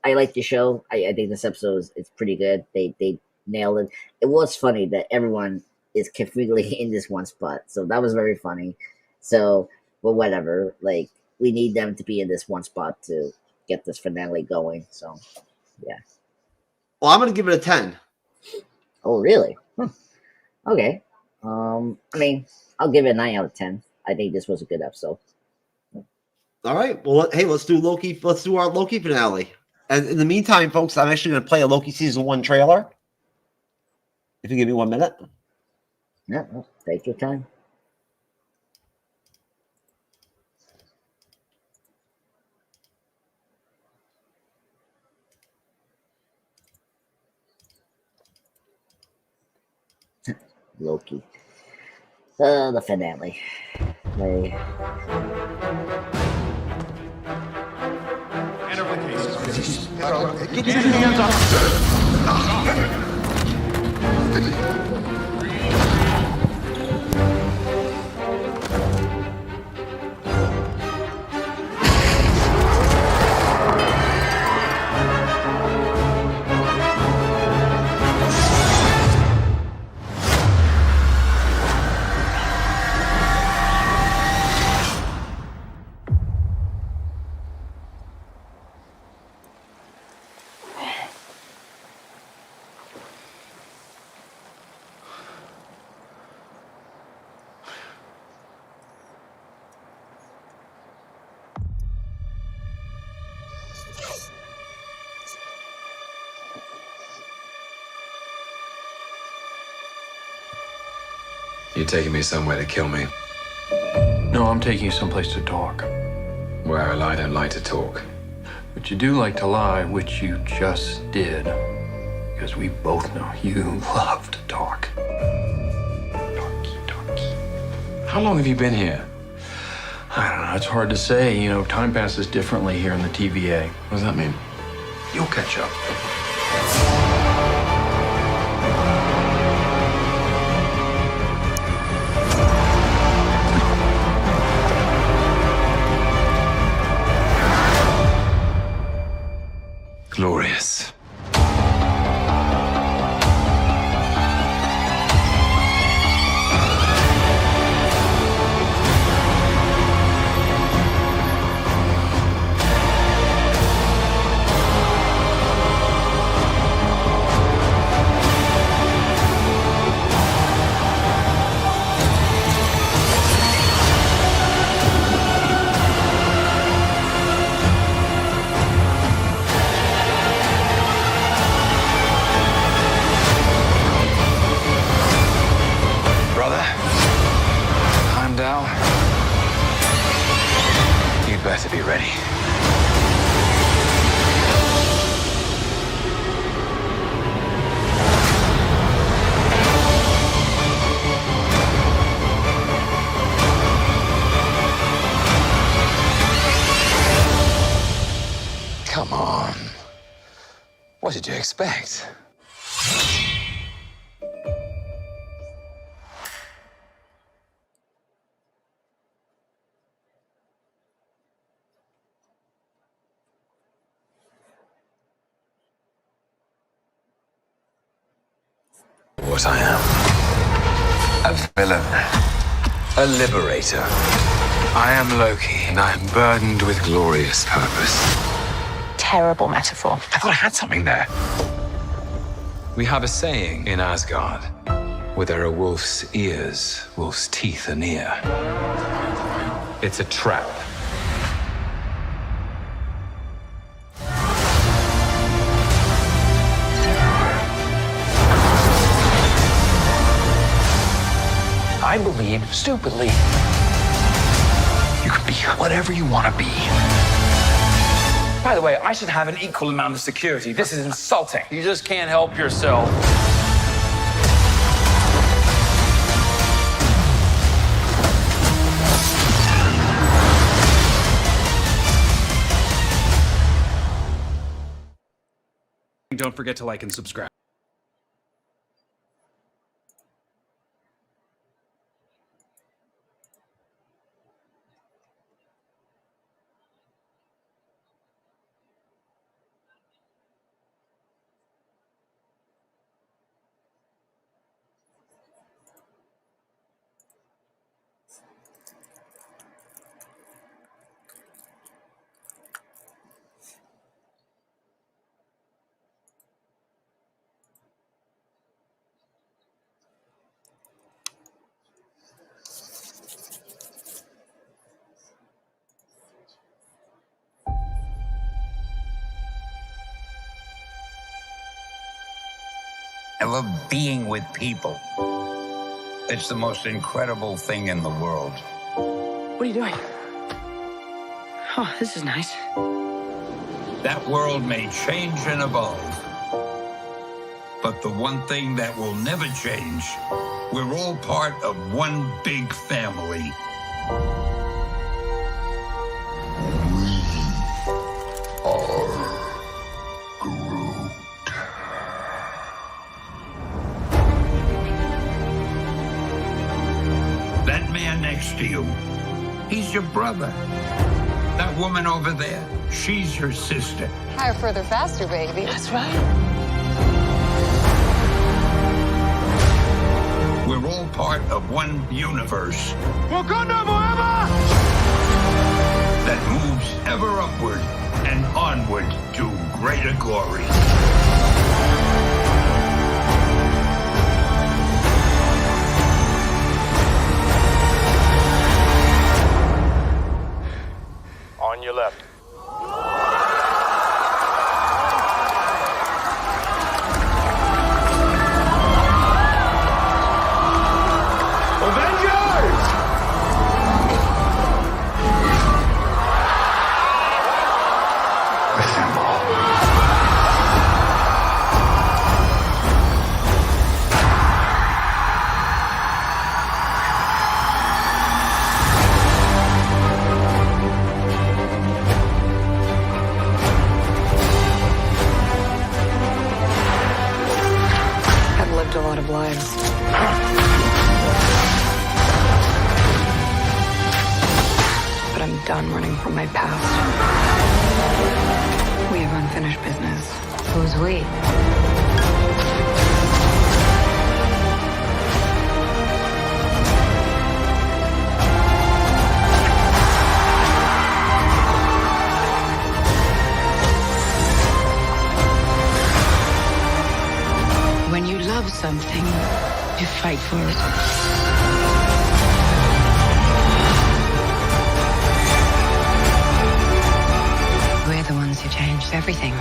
like the show. I think this episode is pretty good. They nailed it. It was funny that everyone is completely in this one spot, so that was very funny. So, but whatever. Like, we need them to be in this one spot to get this finale going. So, yeah. Well, I'm going to give it a 10. Oh, really? Okay. I mean, I'll give it a 9 out of 10. I think this was a good episode. All right. Well, hey, let's do Loki. Let's do our Loki finale. And in the meantime, folks, I'm actually going to play a Loki season 1 trailer. If you give me 1 minute. Yeah, well, take your time. Loki. The finale. Get your hands off. You're taking me somewhere to kill me. No, I'm taking you someplace to talk. Well, I don't like to talk. But you do like to lie, which you just did. Because we both know you love to talk. Talky. How long have you been here? I don't know, it's hard to say. You know, time passes differently here in the TVA. What does that mean? You'll catch up. Glorious. Better be ready. Come on. What did you expect? What I am. A villain. A liberator. I am Loki, and I am burdened with glorious purpose. Terrible metaphor. I thought I had something there. We have a saying in Asgard. Where there are wolf's ears, wolf's teeth are near. It's a trap. I believe, stupidly, you can be whatever you want to be. By the way, I should have an equal amount of security. This is insulting. You just can't help yourself. Don't forget to like and subscribe. I love being with people. It's the most incredible thing in the world. What are you doing? Oh, this is nice. That world may change and evolve, but the one thing that will never change, we're all part of one big family. That man next to you, he's your brother. That woman over there, she's your sister. Higher, further, faster, baby. That's right. We're all part of one universe Wakanda forever! that moves ever upward and onward to greater glory. On your left. A lot of lives. But I'm done running from my past. We have unfinished business. Who's we? When you love something, you fight for it. We're the ones who changed everything.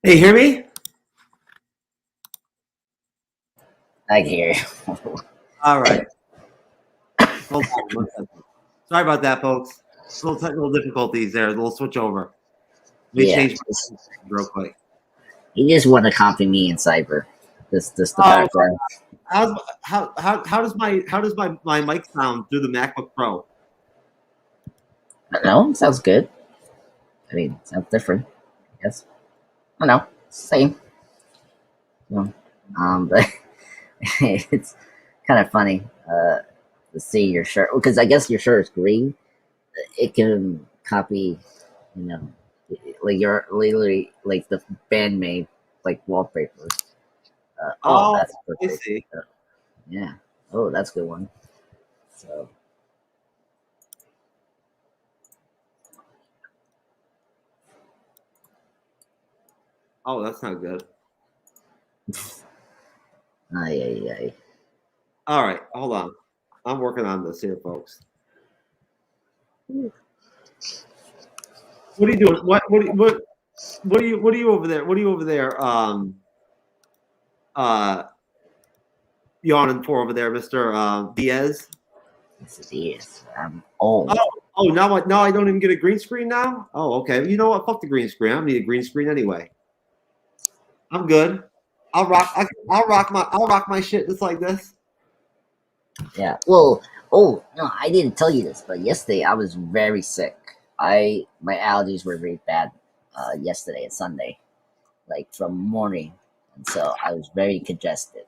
Hey, hear me? I can hear you. All right. Hold on 1 second. Sorry about that, folks. Little technical difficulties there. We'll switch over. Let me change real quick. You just want to copy me in Cyber. This the background. How does my mic sound through the MacBook Pro? No, sounds good. I mean, sounds different. Yes. I know. Same. But it's kind of funny to see your shirt because I guess your shirt is green. It can copy, like you're literally like the band made like wallpaper. That's perfect. I see. Yeah. Oh, that's a good one. So. Oh, that's not good. Aye. All right, hold on. I'm working on this here, folks. What are you doing? What are you over there? What are you over there? Yawning for over there, Mr. Diaz. Diaz. I'm old. Now I don't even get a green screen now. Oh, okay. You know what? Fuck the green screen. I don't need a green screen anyway. I'm good. I'll rock my shit just like this. Yeah. Well, no, I didn't tell you this, but yesterday I was very sick. My allergies were very bad yesterday and Sunday, like from morning, and so I was very congested.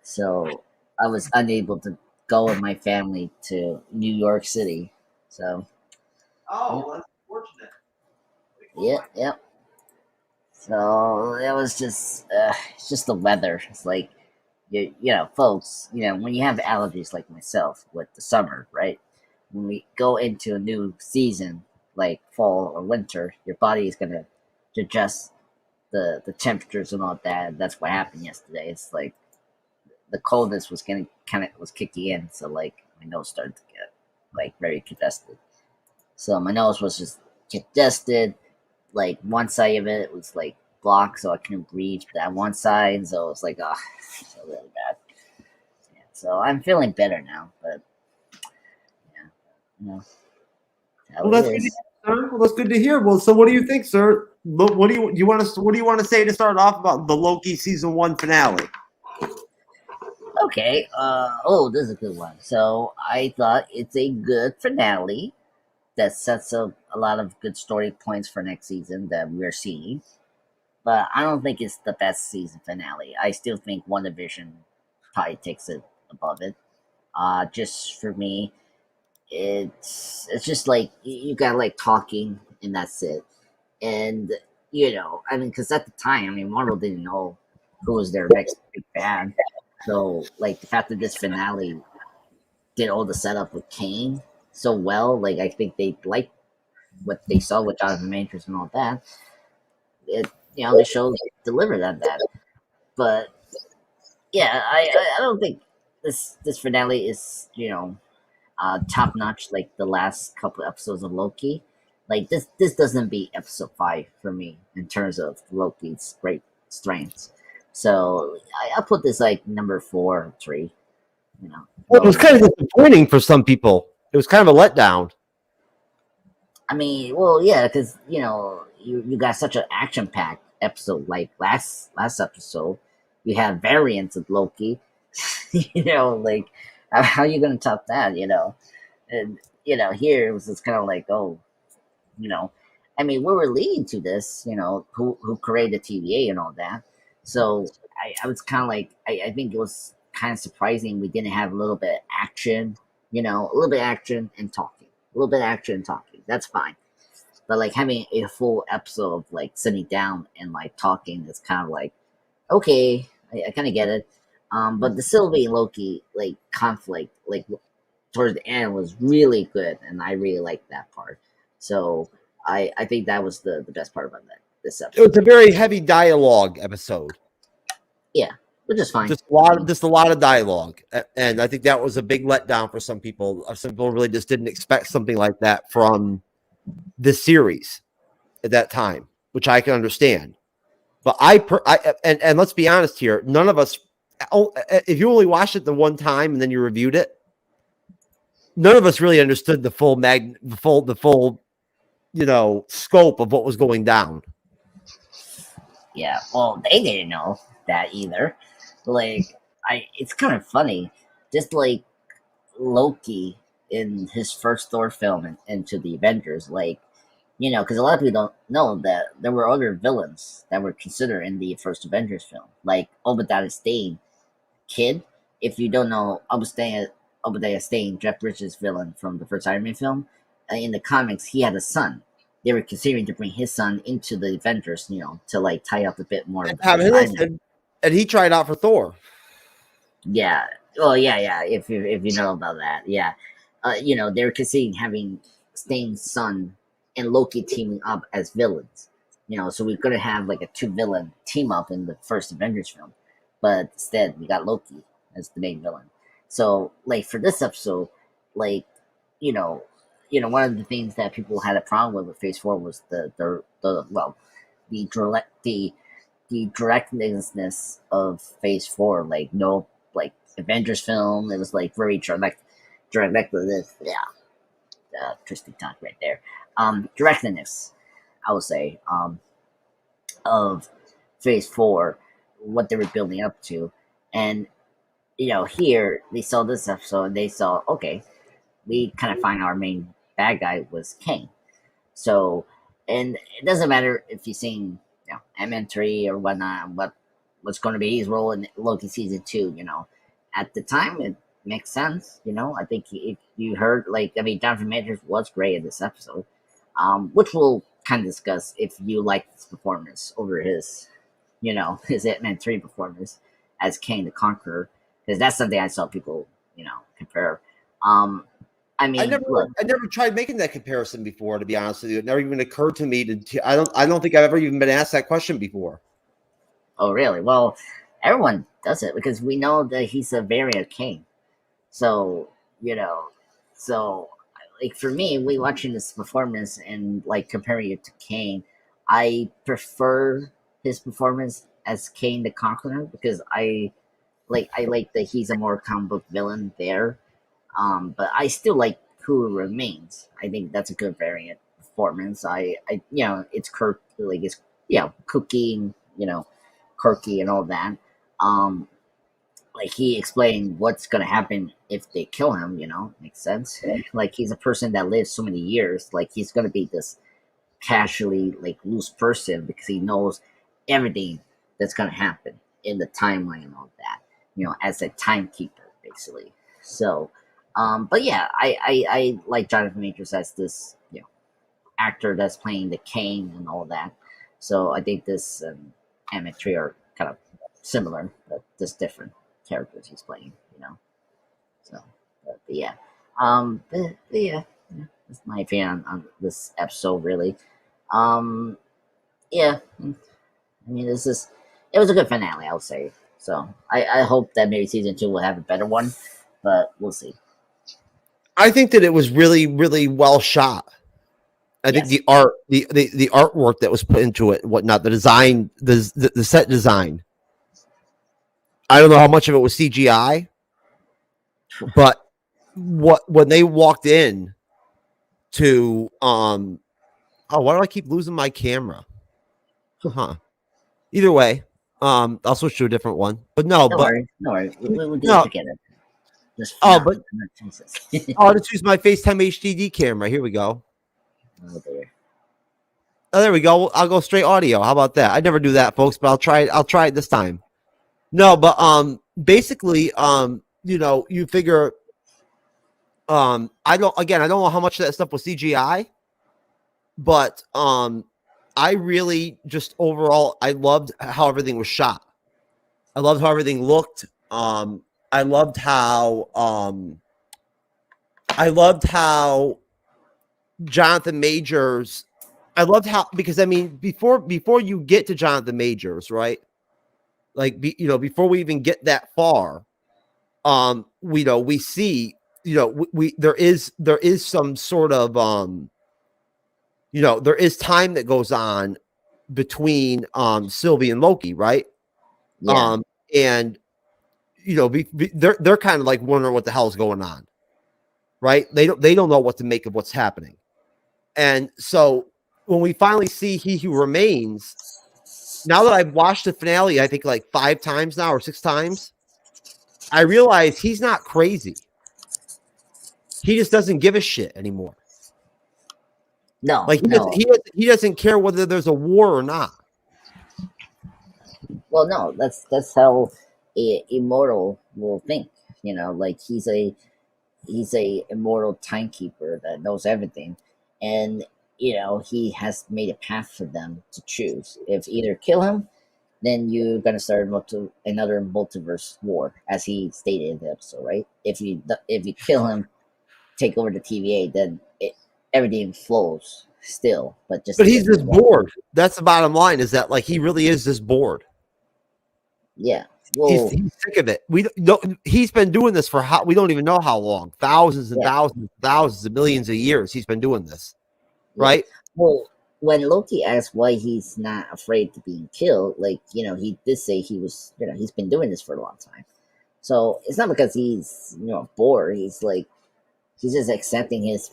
So I was unable to go with my family to New York City. So. That's unfortunate. Yep. So it was just it's just the weather. It's like folks, when you have allergies like myself with the summer, right? When we go into a new season like fall or winter, your body is gonna adjust the temperatures and all that. That's what happened yesterday. It's like the coldness was was kicking in, so like my nose started to get like very congested. So my nose was just congested. Like one side of it was like blocked, so I couldn't breathe that one side. So it was like, so really bad. Yeah, so I'm feeling better now, but Well, that's good to hear, sir. Well, that's good to hear. Well, so what do you think, sir? What do you want to say to start off about the Loki season 1 finale? Okay. This is a good one. So I thought it's a good finale that sets up a lot of good story points for next season that we're seeing. But I don't think it's the best season finale. I still think WandaVision probably takes it above it. Just for me, it's just like you got like talking and that's it. And because at the time, Marvel didn't know who was their next big bad. So like the fact that this finale did all the setup with Kang so well, like I think they liked what they saw with Jonathan Majors and all that. The show delivered on that. But yeah, I don't think this finale is top notch like the last couple episodes of Loki. Like this doesn't beat episode 5 for me in terms of Loki's great strengths. So I put this like number 4 or 3. Well, it was kind of disappointing for some people. It was kind of a letdown. I mean, well, yeah, because you got such an action-packed episode like last episode. You have variants of Loki. Like how are you gonna top that? And here it was just kind of like, we were leading to this. Who created TVA and all that. So I was kind of like, I think it was kind of surprising we didn't have a little bit of action. A little bit of action and talking. A little bit of action and talking. That's fine. But like having a full episode of like sitting down and like talking is kind of like, okay, I kind of get it. But the Sylvie and Loki like conflict like towards the end was really good, and I really liked that part. So I think that was the best part about this episode. It was a very heavy dialogue episode. Yeah, which is fine. Just a lot of dialogue, and I think that was a big letdown for some people. Some people really just didn't expect something like that from this series at that time, which I can understand. But and let's be honest here, none of us. If you only watched it the one time and then you reviewed it, none of us really understood the full scope of what was going down. Yeah, well, they didn't know that either. Like, it's kind of funny, just like Loki in his first Thor film and into the Avengers, like, because a lot of people don't know that there were other villains that were considered in the first Avengers film, like Obadiah Stane, Kid. If you don't know Obadiah Stane, Jeff Bridges' villain from the first Iron Man film, in the comics, he had a son. They were considering to bring his son into the Avengers, to like tie up a bit more. And he tried out for Thor. Yeah. Well, yeah. If you know about that, yeah. They were considering having Stane's son and Loki teaming up as villains. So we're gonna have like a 2-villain team up in the first Avengers film, but instead we got Loki as the main villain. So like for this episode, like one of the things that people had a problem with Phase 4 was the directness of Phase 4. Like no like Avengers film, it was like very direct this. Yeah, interesting talk right there. Directness, I would say, of Phase 4, what they were building up to, and here they saw this episode and they saw, okay, we kind of find our main bad guy was Kang. So, and it doesn't matter if you've seen MN3 or whatnot, what's going to be his role in Loki season 2. At the time it makes sense. I think if you heard, Jonathan Majors was great in this episode, which we'll kind of discuss if you like this performance over his Ant-Man 3 performance as Kang the Conqueror, because that's something I saw people compare. I never tried making that comparison before, to be honest with you. It never even occurred to me I don't think I've ever even been asked that question before. Oh, really? Well, everyone does it because we know that he's a variant of Kang. So, like for me, we watching this performance and like comparing it to Kang, I prefer his performance as Kang the Conqueror because I like that he's a more comic book villain there. But I still like Who Remains. I think that's a good variant performance. It's cooking, quirky and all that. Like he explained what's gonna happen if they kill him, makes sense. Like he's a person that lives so many years, like he's gonna be this casually like loose person because he knows everything that's gonna happen in the timeline and all that, as a timekeeper, basically. So but yeah, I like Jonathan Majors as this, actor that's playing the Kang and all that. So I think this Ant-Man are kind of similar, but just different characters he's playing, So, but yeah, but yeah, that's my opinion on this episode, really. Yeah, I mean, it was a good finale, I would say. So I hope that maybe season 2 will have a better one, but we'll see. I think that it was really, really well shot. I think the art, the artwork that was put into it, whatnot, the design, the set design. I don't know how much of it was CGI, but when they walked in to why do I keep losing my camera? Either way, I'll switch to a different one. But no, don't worry. We'll do it together. Let's use my FaceTime HDD camera. Here we go. Oh, there we go. I'll go straight audio. How about that? I never do that, folks, but I'll try it this time. No, but basically, you figure I don't know how much of that stuff was CGI, but I really just overall I loved how everything was shot. I loved how everything looked. I loved how Jonathan Majors. I loved how, because I mean, before you get to Jonathan Majors, right? Like before we even get that far, we see, there is some sort of there is time that goes on between Sylvie and Loki, right? Yeah. And they're kind of like wondering what the hell is going on, right? They don't know what to make of what's happening. And so when we finally see He Who Remains, now that I've watched the finale, I think like 5 times now or 6 times, I realize he's not crazy. He just doesn't give a shit anymore. No, like he doesn't care whether there's a war or not. Well, no, that's how a immortal will think. Like he's a immortal timekeeper that knows everything, and he has made a path for them to choose. If either kill him, then you're gonna start another multiverse war, as he stated in the episode, right? If you kill him, take over the TVA, then everything flows still. But he's just bored. That's the bottom line. Is that like he really is just bored? Yeah. Well, he's sick of it. He's been doing this for we don't even know how long. Thousands and thousands of millions of years he's been doing this, right? Well, when Loki asked why he's not afraid to being killed, he did say he was, he's been doing this for a long time. So it's not because he's, bored. He's just accepting his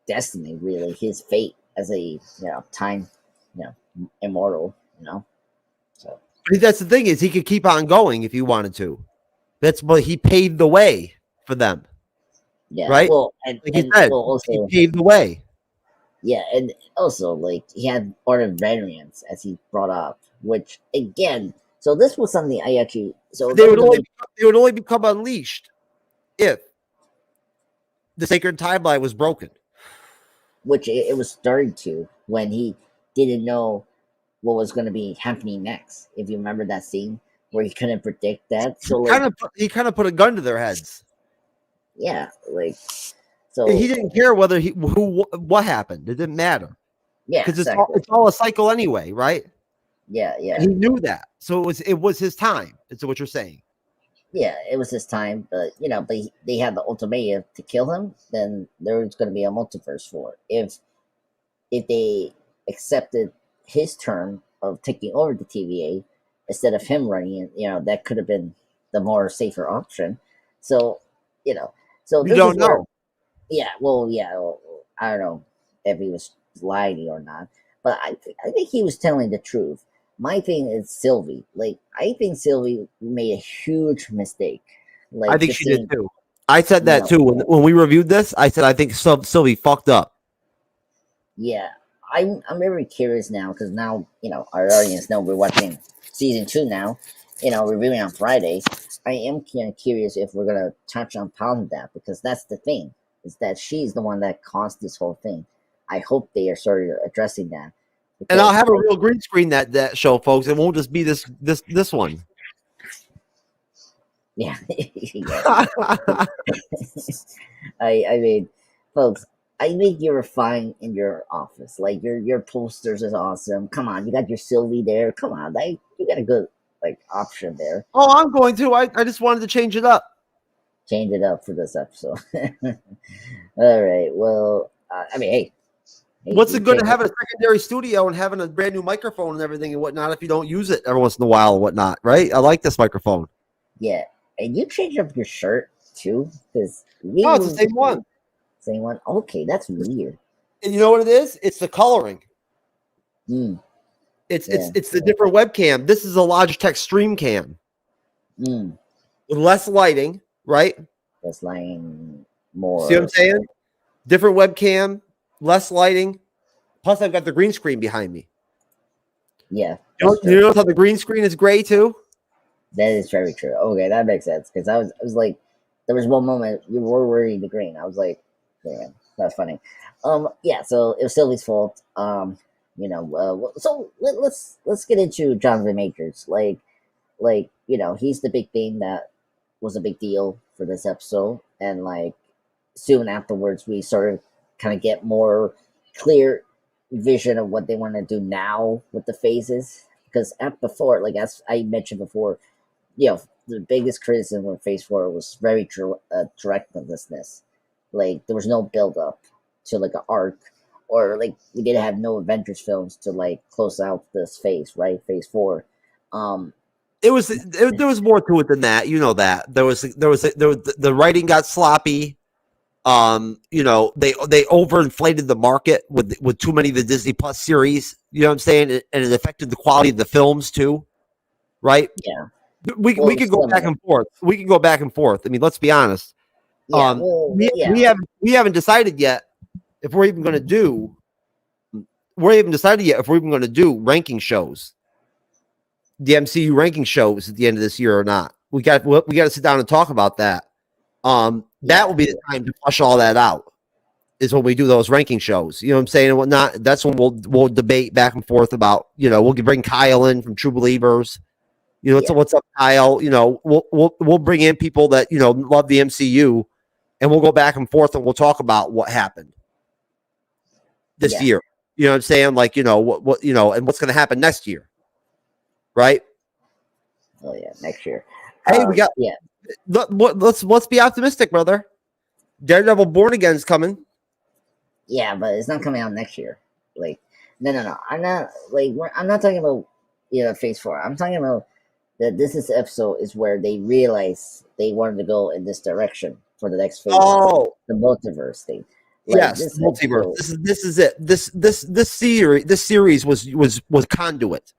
destiny, really, his fate as a, time, immortal, So. But that's the thing, is he could keep on going if he wanted to. That's what he paved the way for them. Yeah. Right. Well, he paved the way. Yeah, and also he had other variants, as he brought up, which again, so this was something I actually they would only become unleashed if the sacred timeline was broken. Which it was starting to, when he didn't know what was going to be happening next. If you remember that scene where he couldn't predict that, so he kind of put a gun to their heads. Yeah, so he didn't care whether what happened. It didn't matter. Yeah, because it's all a cycle anyway, right? Yeah. And he knew that, so it was his time. Is what you're saying? Yeah, it was his time, but they had the ultimatum to kill him. Then there was going to be a multiverse war. If they accepted his term of taking over the TVA instead of him running it, that could have been the more safer option. So so you don't know. Yeah, I don't know if he was lying or not, but I think he was telling the truth. My thing is Sylvie. I think Sylvie made a huge mistake. I think she did too. I said that too when we reviewed this. I said I think Sylvie fucked up. Yeah, I'm very curious now, because now our audience know we're watching season 2 now. Reviewing on Friday. I am kind of curious if we're gonna touch upon that, because that's the thing, is that she's the one that caused this whole thing. I hope they are starting addressing that. And I'll have a real green screen that show, folks. It won't just be this one. Yeah. I mean, folks, I think you're fine in your office. Your posters is awesome. Come on, you got your Sylvie there. Come on, you got a good option there. Oh, I'm going to. I just wanted to change it up. Change it up for this episode. All right. Well, I mean, hey. What's it good to have a secondary studio and having a brand new microphone and everything and whatnot if you don't use it every once in a while and whatnot, right? I like this microphone. Yeah. And you changed up your shirt too? Because it's the same one. Same one? Okay, that's weird. And you know what it is? It's the coloring. It's the different webcam. This is a Logitech Streamcam. With less lighting, right? Less lighting, more. See what I'm saying? Different webcam, less lighting. Plus, I've got the green screen behind me. Yeah. You notice how the green screen is gray too? That is very true. Okay, that makes sense. Because I was like, there was one moment you were wearing the green. I was like, man, that's funny. Yeah. So it was Sylvie's fault. So let's get into Jonathan Majors. He's the big thing that was a big deal for this episode, and soon afterwards we sort of kind of get more clear vision of what they want to do now with the phases. Because before, as I mentioned before, the biggest criticism of Phase 4 was very directness. There was no build up to an arc or like we did have no Avengers films to like close out this phase, right? Phase 4. There was more to it than that. You know that there was the writing got sloppy. You know, they overinflated the market with too many of the Disney Plus series. You know what I'm saying? And it affected the quality of the films too, right? Yeah. We could go back and forth. We can go back and forth. I mean, let's be honest. Yeah, we haven't decided yet if we're even going to do. We haven't decided yet if we're even going to do ranking shows. The MCU ranking shows at the end of this year or not. We got to sit down and talk about that. That will be the time to flush all that out. Is when we do those ranking shows. You know what I'm saying and whatnot. That's when we'll debate back and forth about. You know, we'll bring Kyle in from True Believers. You know, what's up, Kyle? You know, we'll bring in people that you know love the MCU, and we'll go back and forth and we'll talk about what happened this year. You know what I'm saying? Like you know what you know, and what's going to happen next year. Right? Oh yeah, next year. Hey, we got Let's be optimistic, brother. Daredevil Born Again is coming. Yeah, but it's not coming out next year. Like, no. I'm not talking about Phase 4. I'm talking about that. This episode is where they realize they wanted to go in this direction for the next phase. Oh, the multiverse thing. Like, yes, multiverse. This is it. This series was conduit.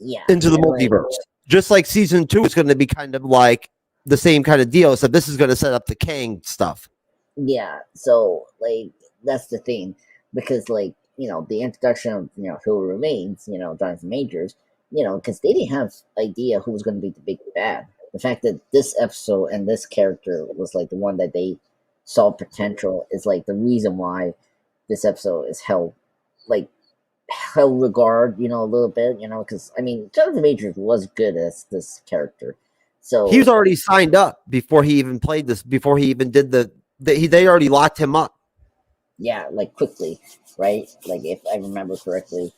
Yeah, into the multiverse. Just like season 2 is going to be kind of like the same kind of deal. So this is going to set up the Kang stuff. Yeah. So like that's the thing because like the introduction of Who Remains, Jonathan Majors, because they didn't have idea who was going to be the big bad. The fact that this episode and this character was like the one that they saw potential is like the reason why this episode is held regard, a little bit, because I mean, Jonathan Majors was good as this character, so he was already signed up before he even played this. Before he even did they already locked him up. Yeah, like quickly, right? Like if I remember correctly,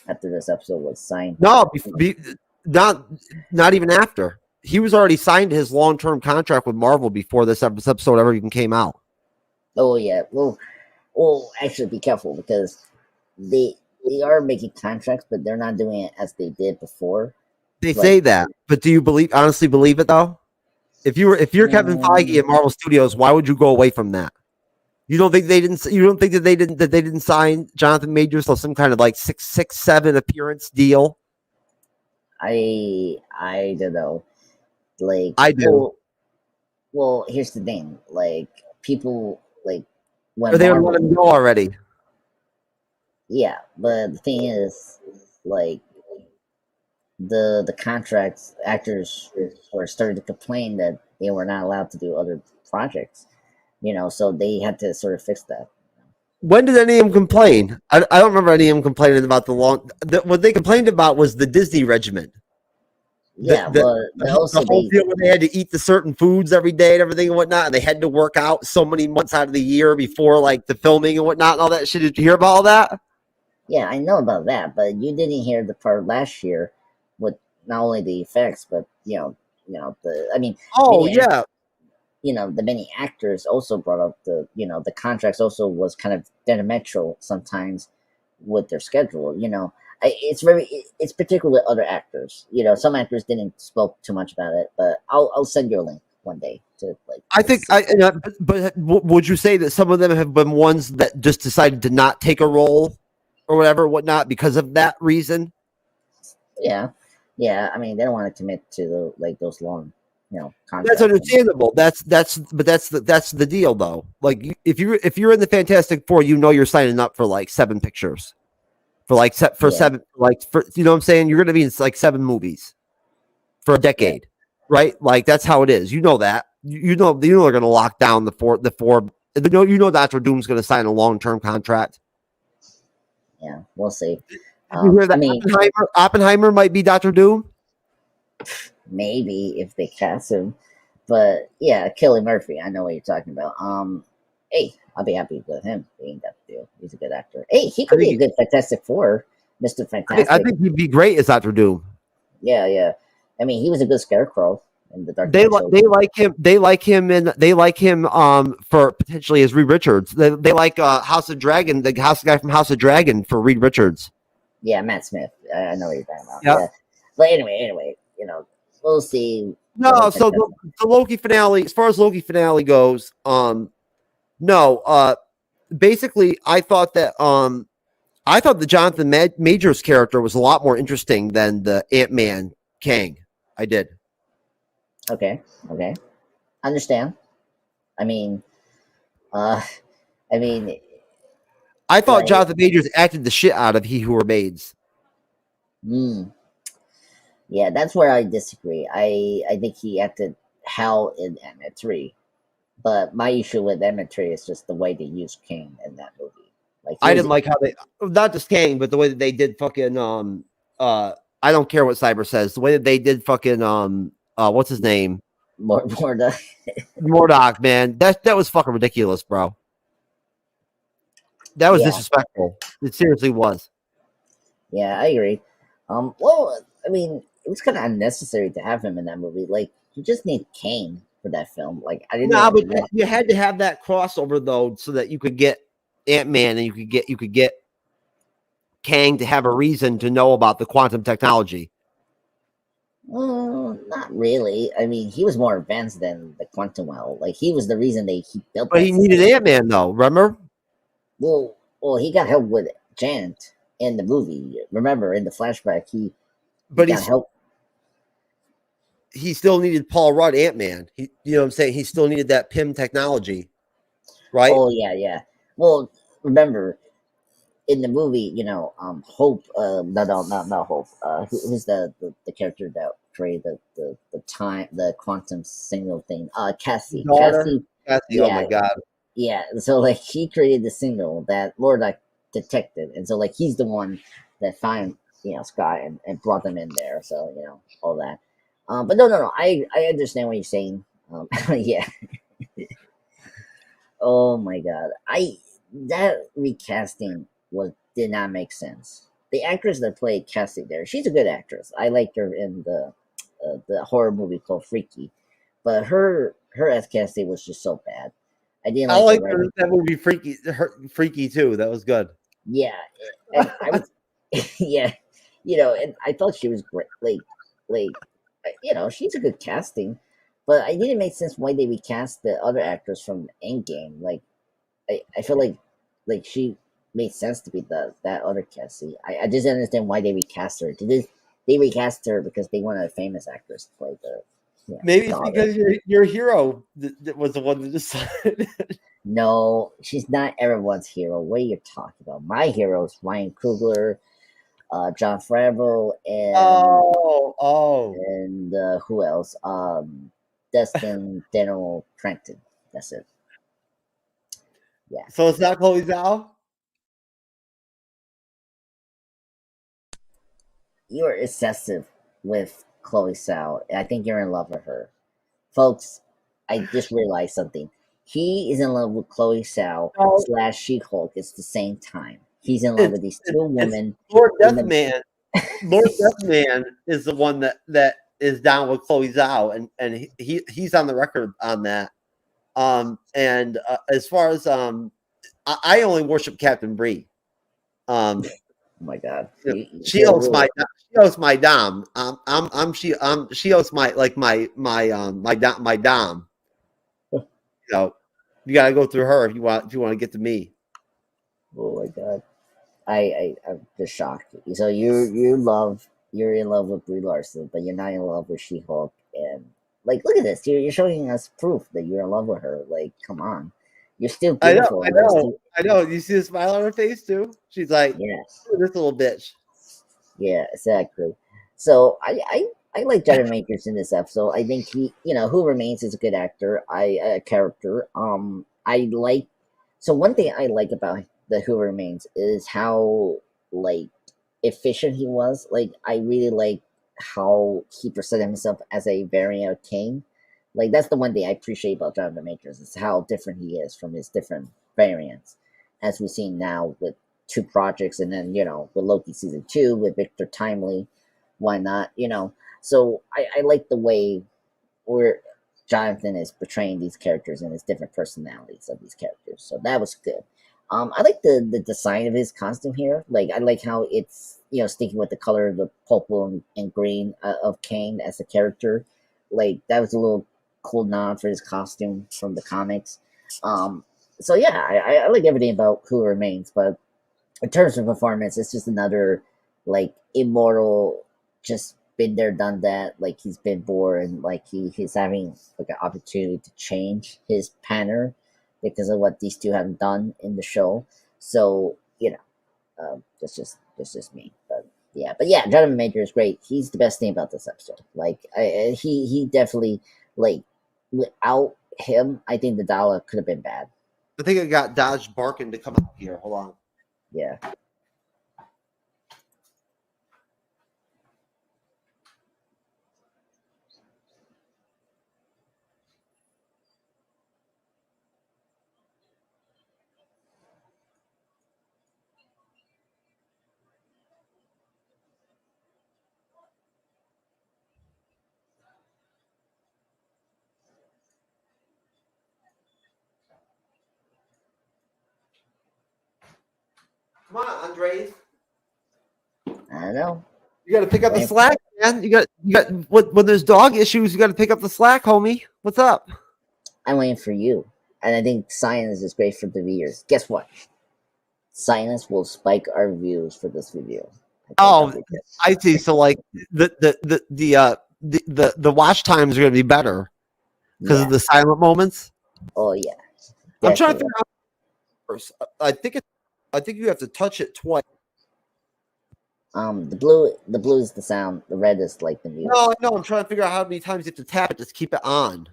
after this episode was signed. No, not even after. He was already signed his long-term contract with Marvel before this episode ever even came out. Oh yeah, well, actually, be careful because they are making contracts, but they're not doing it as they did before. They say that, but do you honestly believe it though? If you're Kevin Feige at Marvel Studios, why would you go away from that? You don't think that they didn't sign Jonathan Majors to some kind of like 6-7 appearance deal? I don't know. Like I do. Well, here's the thing. Like people like when they would let him go already. Yeah, but the thing is, like, the contracts, actors were starting to complain that they were not allowed to do other projects, so they had to sort of fix that. When did any of them complain? I don't remember any of them complaining about what they complained about was the Disney regimen. Yeah, the whole deal where they had to eat the certain foods every day and everything and whatnot, and they had to work out so many months out of the year before like the filming and whatnot and all that shit. Did you hear about all that? Yeah, I know about that, but you didn't hear the part last year with not only the effects, but the the many actors also brought up the contracts also was kind of detrimental sometimes with their schedule. It's particularly other actors. Some actors didn't spoke too much about it, but I'll send you a link one day to like. I think but would you say that some of them have been ones that just decided to not take a role or whatever, whatnot, because of that reason? Yeah. I mean, they don't want to commit to those long, contracts. That's understandable. That's the deal, though. Like, if you're in the Fantastic Four, you're signing up for like 7 pictures, seven, you know what I'm saying? You're going to be in like 7 movies for a decade, right? Like that's how it is. You know that. You know they're going to lock down the four. Dr. Doom's going to sign a long-term contract. Yeah, we'll see. You hear that Oppenheimer might be Dr. Doom? Maybe if they cast him. But yeah, Cillian Murphy, I know what you're talking about. Hey, I'll be happy with him being that deal. He's a good actor. Hey, he could be a good Fantastic Four, Mr. Fantastic. I think he'd be great as Dr. Doom. Yeah. I mean, he was a good Scarecrow. in the Dark They Knight like him. They like him for potentially as Reed Richards. They like House of Dragon, the guy from House of Dragon for Reed Richards. Yeah, Matt Smith. I know what you're talking about. Yep. Yeah. But anyway, we'll see. No, so the Loki finale, as far as Loki finale goes, basically, I thought the Jonathan Majors character was a lot more interesting than the Ant-Man Kang. I did. Okay. Understand. I thought Jonathan Majors acted the shit out of He Who Remains. Yeah, that's where I disagree. I think he acted hell in Ant-Man 3. But my issue with Ant-Man 3 is just the way they used Kang in that movie. Like I didn't like how they, not just Kang, but the way that they did fucking I don't care what Cyber says. The way that they did fucking what's his name? Mordok. Mordok, man. That was fucking ridiculous, bro. That was disrespectful. It seriously was. Yeah, I agree. Well, it was kind of unnecessary to have him in that movie. Like, you just need Kang for that film. Like, I didn't know. But you had to have that crossover though, so that you could get Ant-Man and you could get Kang to have a reason to know about the quantum technology. Not really. He was more advanced than the quantum well. Like, he was the reason he built. But he needed Ant-Man though. Remember? Well, he got help with Janet in the movie. Remember, in the flashback, he got help. He still needed Paul Rudd Ant-Man. You know what I'm saying? He still needed that PIM technology, right? Oh yeah. Well, remember in the movie, Hope. Not Hope. Who's the character that created the quantum signal thing? Cassie. Cassie. Yeah, Oh my god. Yeah. So like he created the signal that Mordok detected, and so like he's the one that found Scott and brought them in there. So all that. But no. I understand what you're saying. Yeah. Oh my god. That recasting did not make sense. The actress that played Cassie there, she's a good actress. I liked her in the horror movie called Freaky, but her as Cassie was just so bad. I didn't like her in that movie Freaky too. That was good. Yeah, and I was, yeah, and I thought she was great. Like, she's a good casting, but I didn't make sense why they recast the other actors from Endgame. Like, I feel like she made sense to be that other Cassie. I just didn't understand why they recast her. They recast her because they wanted a famous actress to play the. Maybe it's because your hero was the one that decided. No, she's not everyone's hero. What are you talking about? My hero is Ryan Coogler, John Favreau, and and who else? Destin Daniel Cranston. That's it. Yeah. So it's not Chloe Zhao? You're excessive with Chloe Zhao. I think you're in love with her. Folks, I just realized something. He is in love with Chloe Zhao / She-Hulk at the same time. He's in love with these two women. Lord Deathman. Lord Deathman is the one that is down with Chloe Zhao, and he's on the record on that. And as far as I only worship Captain Bree. Oh my god, she owes my dom. She owes my dom. You gotta go through her if you want to get to me. Oh my god, I'm just shocked. So you're in love with Brie Larson, but you're not in love with She-Hulk. And like, look at this. You're showing us proof that you're in love with her. Like, come on. You're still beautiful. I know. You see the smile on her face too? She's like, yes, this little bitch. Yeah, exactly. So I like Jonathan Majors in this episode. I think he, Who Remains is a good actor. Character. I like. So one thing I like about the Who Remains is how like efficient he was. Like, I really like how he presented himself as a variant of Kang. Like, that's the one thing I appreciate about Jonathan Majors is how different he is from his different variants, as we've seen now with 2 projects, and then with Loki season 2 with Victor Timely. Why not? So I like the way where Jonathan is portraying these characters and his different personalities of these characters. So that was good. I like the design of his costume here. Like I like how it's sticking with the color of the purple and green of Kang as a character. Like that was a little cool nod for his costume from the comics. So yeah, I like everything about Who Remains, but in terms of performance, it's just another like immortal, just been there, done that. Like he's been bored, and like he's having like an opportunity to change his pattern because of what these two have done in the show. So that's just me. But yeah, Jonathan Major is great. He's the best thing about this episode. Like he definitely like without him, I think the dollar could have been bad. I think I got Dodge barking to come out here. Hold on. Yeah. Come on, Andres. I don't know. You got to pick up the slack, man. You got when there's dog issues, you got to pick up the slack, homie. What's up? I'm waiting for you, and I think science is great for the viewers. Guess what? Science will spike our views for this video. Oh, I see. So like the watch times are going to be better because of the silent moments. Oh yeah. I'm trying to figure out first. I think you have to touch it twice. The blue is the sound. The red is like the music. No, I'm trying to figure out how many times you have to tap it to keep it on.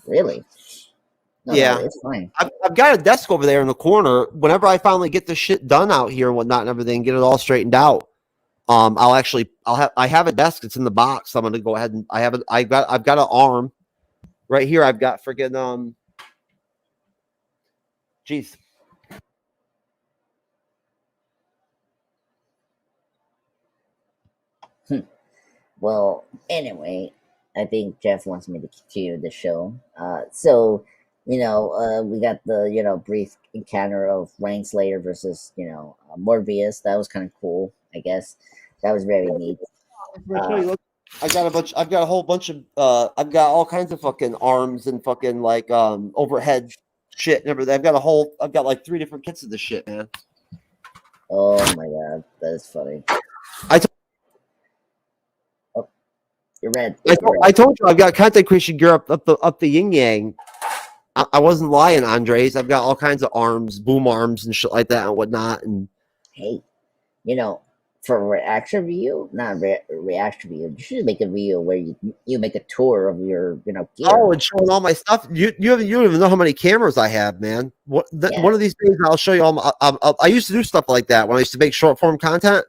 Really? No, it's fine. I've got a desk over there in the corner. Whenever I finally get this shit done out here and whatnot and everything, get it all straightened out. I have a desk. It's in the box. So I'm gonna go ahead and I've got an arm right here. I've got friggin' jeez. Well, anyway, I think Jeff wants me to continue the show. So, we got the, brief encounter of Rainslayer versus, Morbius. That was kind of cool, I guess. That was very neat. I've got a whole bunch of, I've got all kinds of fucking arms and fucking like, overhead shit and everything. I've got like 3 different kits of this shit, man. Oh my God. That is funny. You're red. I told you I've got content creation gear up the yin yang. I wasn't lying, Andres. I've got all kinds of arms, boom arms, and shit like that and whatnot. And hey, for a reaction video, not reaction video, you should make a video where you make a tour of your gear. Oh, and showing all my stuff. You don't even know how many cameras I have, man. One of these days I'll show you all. I used to do stuff like that when I used to make short form content.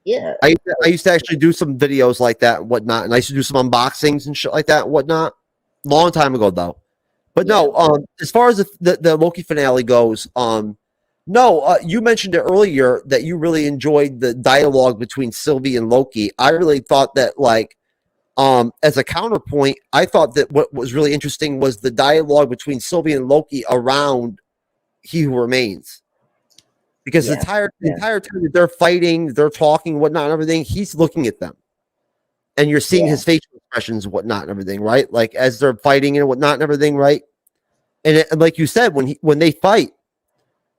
Yeah, I used to actually do some videos like that and whatnot, and I used to do some unboxings and shit like that and whatnot. Long time ago, though. But no, as far as the Loki finale goes, you mentioned it earlier that you really enjoyed the dialogue between Sylvie and Loki. I really thought that, like, as a counterpoint, I thought that what was really interesting was the dialogue between Sylvie and Loki around He Who Remains. Because the entire time that they're fighting, they're talking, whatnot, and everything, he's looking at them. And you're seeing his facial expressions, whatnot, and everything, right? Like, as they're fighting and whatnot and everything, right? And like you said, when they fight,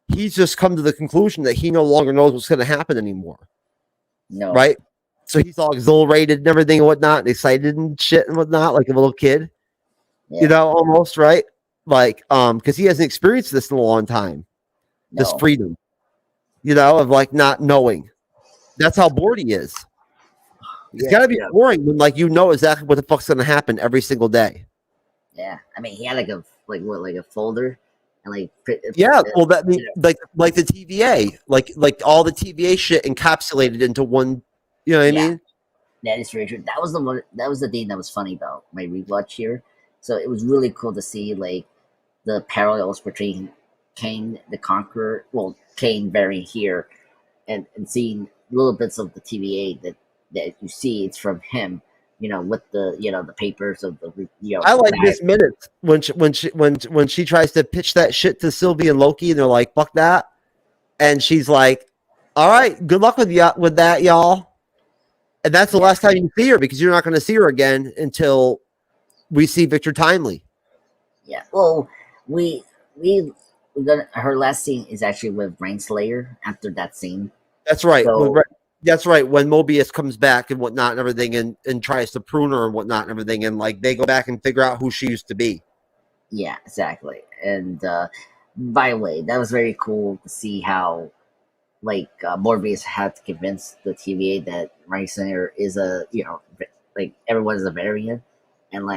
he's just come to the conclusion that he no longer knows what's going to happen anymore. No. Right? So he's all exhilarated and everything and whatnot, and excited and shit and whatnot, like a little kid. Yeah. Almost, right? Like, because he hasn't experienced this in a long time. No. This freedom. Of like not knowing. That's how bored he is. It's got to be boring when like exactly what the fuck's going to happen every single day. Yeah, I mean he had like a folder and like well that means like the TVA, like all the TVA shit encapsulated into one. You know what I mean? That is very true. That was the thing that was funny about my rewatch here. So it was really cool to see like the parallels between Kang the Conqueror, Kang very here, and seeing little bits of the TVA that you see it's from him with the the papers of the I like Miss Minutes when she tries to pitch that shit to Sylvie and Loki, and they're like, "Fuck that," and she's like, "All right, good luck with that, y'all." And that's the last time you see her because you're not going to see her again until we see Victor Timely. Yeah, well, we got her last scene is actually with Rainslayer after that scene. That's right. So, That's right. When Mobius comes back and whatnot and everything and tries to prune her and whatnot and everything, and like they go back and figure out who she used to be. Yeah, exactly. And by the way, that was very cool to see how Morbius had to convince the TVA that Rainslayer is everyone is a variant, and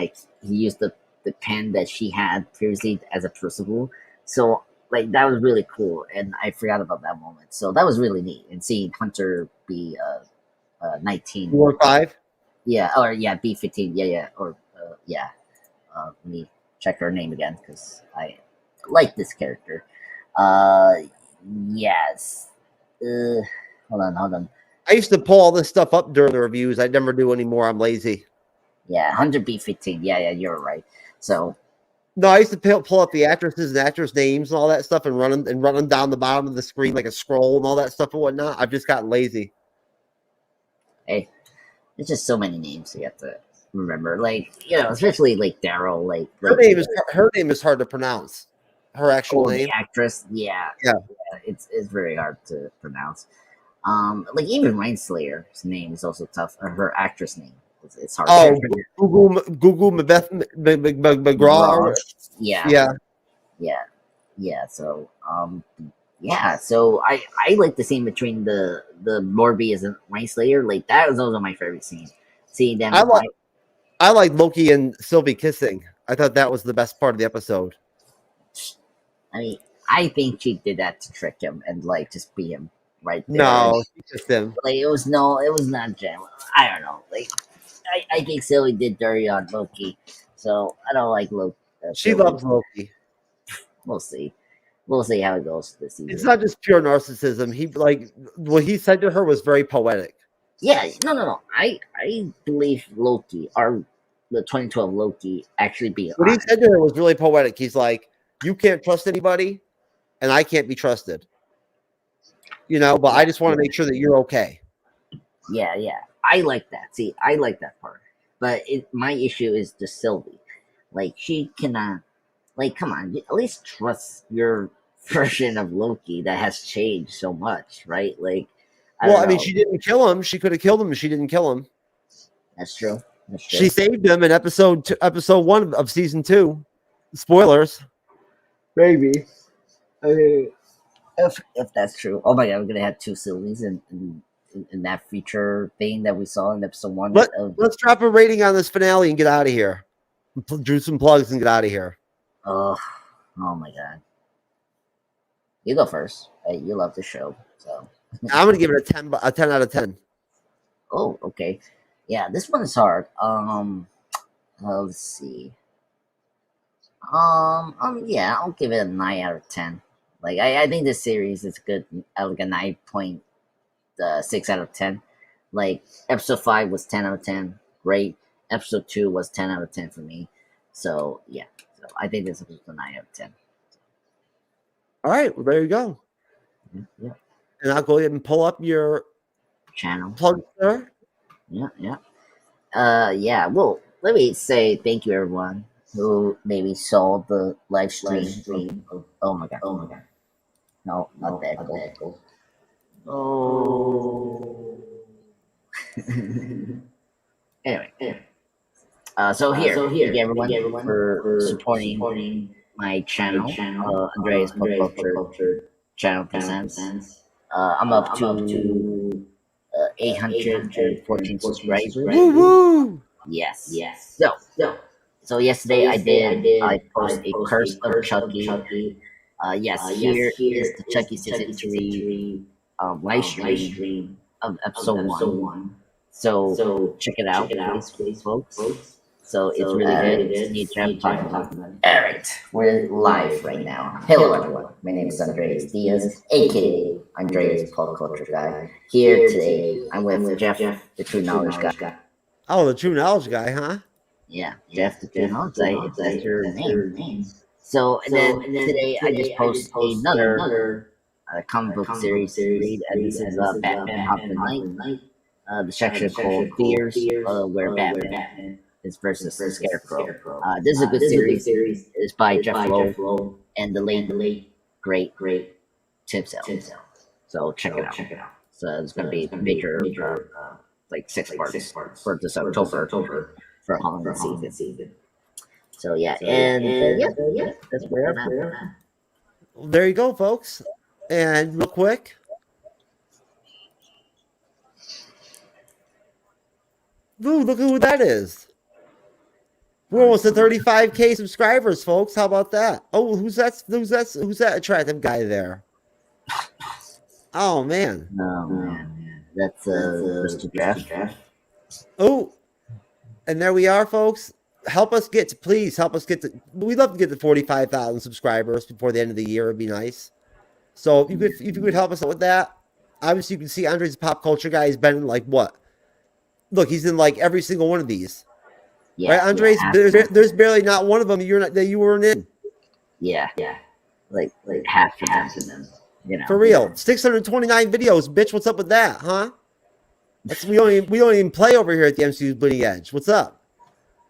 he used the pen that she had previously as a crucible. So that was really cool, and I forgot about that moment. So that was really neat, and seeing Hunter be 19 War 5. Yeah, or B-15. Yeah, or yeah. Let me check her name again because I like this character. Yes. Hold on. I used to pull all this stuff up during the reviews. I never do anymore. I'm lazy. Yeah, 100 B-15. Yeah, you're right. So. No, I used to pull up the actresses and actors' names and all that stuff and run them down the bottom of the screen like a scroll and all that stuff and whatnot. I've just gotten lazy. Hey, there's just so many names you have to remember. Especially Daryl. Her name is hard to pronounce. Her actual name. The actress. Yeah. It's very hard to pronounce. Even Rainslayer's name is also tough. Her actress name. It's hard. Oh, Google McGraw. Yeah. So, So I like the scene between the Morbius and Rainslayer. Those are my favorite scenes. Seeing them. I like Loki and Sylvie kissing. I thought that was the best part of the episode. I mean, I think she did that to trick him and just be him right there. No, she kissed him. It was not genuine. I don't know. I think Sylvie did dirty on Loki, so I don't like Loki. She loves Loki. We'll see. We'll see how it goes this season. It's not just pure narcissism. What he said to her was very poetic. Yeah, no. I believe Loki, the 2012 Loki, actually be. What he said to her was really poetic. He's like, "You can't trust anybody, and I can't be trusted." But I just want to make sure that you're okay. Yeah. I like that. See, I like that part. But my issue is just Sylvie. She cannot. Come on, at least trust your version of Loki that has changed so much, right? I mean, she didn't kill him. She could have killed him, and she didn't kill him. That's true. She saved him in episode 1 of season 2. Spoilers. Maybe. If that's true. Oh my god, we're gonna have 2 Sylvies in that feature thing that we saw in episode 1. Let's drop a rating on this finale and get out of here. Do some plugs and get out of here. Oh my god. You go first. Hey, you love the show, so I'm gonna give it a 10 out of 10. Oh, okay. Yeah, this one is hard. Let's see. Yeah, I'll give it a 9 out of 10. I think this series is good. A 9.6 out of 10. Episode 5 was 10 out of 10. Great. Episode 2 was 10 out of 10 for me. So yeah. So I think this is a 9 out of 10. All right, well there you go. Yeah. And I'll go ahead and pull up your channel plug there. Yeah. Well, let me say thank you everyone who maybe saw the live stream. Oh my god. No, not that. Oh. Anyway. So here, thank you everyone for supporting my channel, Andreas Pop Culture channel presents. I'm up to 814 subscribers. Woo! Yes. So yesterday I posted a Curse of Chucky. Here is the Chucky Season 3 live stream of episode 1. So check it out, please, folks. So it's really good. Need to talk about it. Alright, we're live right now. Hello everyone. My name is Andreas Diaz, aka Andreas Pop Culture Guy. Here today, I'm with Jeff, the TrueKnowledge guy. Oh, the TrueKnowledge guy, huh? Yeah, Jeff the TrueKnowledge guy. If that's your name. So and then today I just posted another comic book series read, and this is Batman Hobbs Knight. The section called Fears, where Batman is versus the Scarecrow. This is a good series. It's by Jeff Lowe and the late great Tim Sale. So check it out. So it's going to be major, like 6 parts for this October for Halloween season. So yeah, that's where I'm at. Well, there you go, folks. And real quick, ooh, look at who that is. We're almost at 35K subscribers, folks. How about that? Oh, who's that attractive guy there? Oh man. Oh man. That's Mr. Jeff. Oh, and there we are, folks. Please help us get to. We'd love to get to 45,000 subscribers before the end of the year. It'd be nice. So if you could help us out with that. Obviously, you can see Andre's a pop culture guy. He's been in like what? Look, he's in like every single one of these. Yeah, right, Andres? Yeah, there's barely not one of them that you weren't in. Yeah. Like half of them. You know. For real. 629 videos, bitch. What's up with that, huh? We don't even play over here at the MCU's Bleeding Edge. What's up?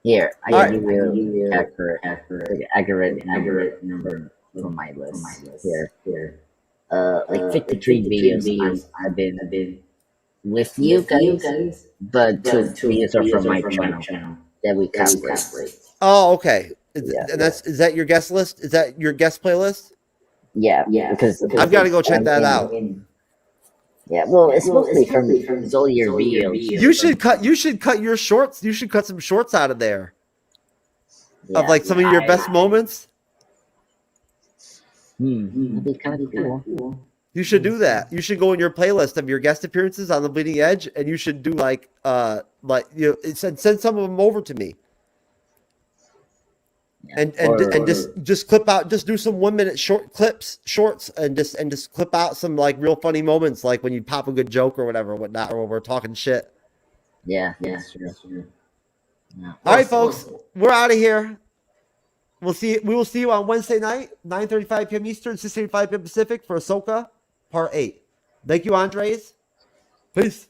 Here, I give you accurate number from my list. Here. Like 53 videos I've been with you guys, but 2 videos are from my channel that we calculate. Oh, okay. And is that your guest list? Is that your guest playlist? Yeah, because I've got to go check that out. Yeah, well, it's mostly from all your videos. You should cut your shorts. You should cut some shorts out of there of like some of your best moments. That'd be kind of cool. You should do that. You should go in your playlist of your guest appearances on the Bleeding Edge, and you should do send some of them over to me. And just clip out, just do some 1 minute shorts, and just clip out some like real funny moments, like when you pop a good joke or whatnot, or when we're talking shit. Yeah, sure. Yeah. All right, folks, we're out of here. We will see you on Wednesday night, 9:35 p.m. Eastern, 6:35 p.m. Pacific for Ahsoka Part 8. Thank you, Andres. Peace.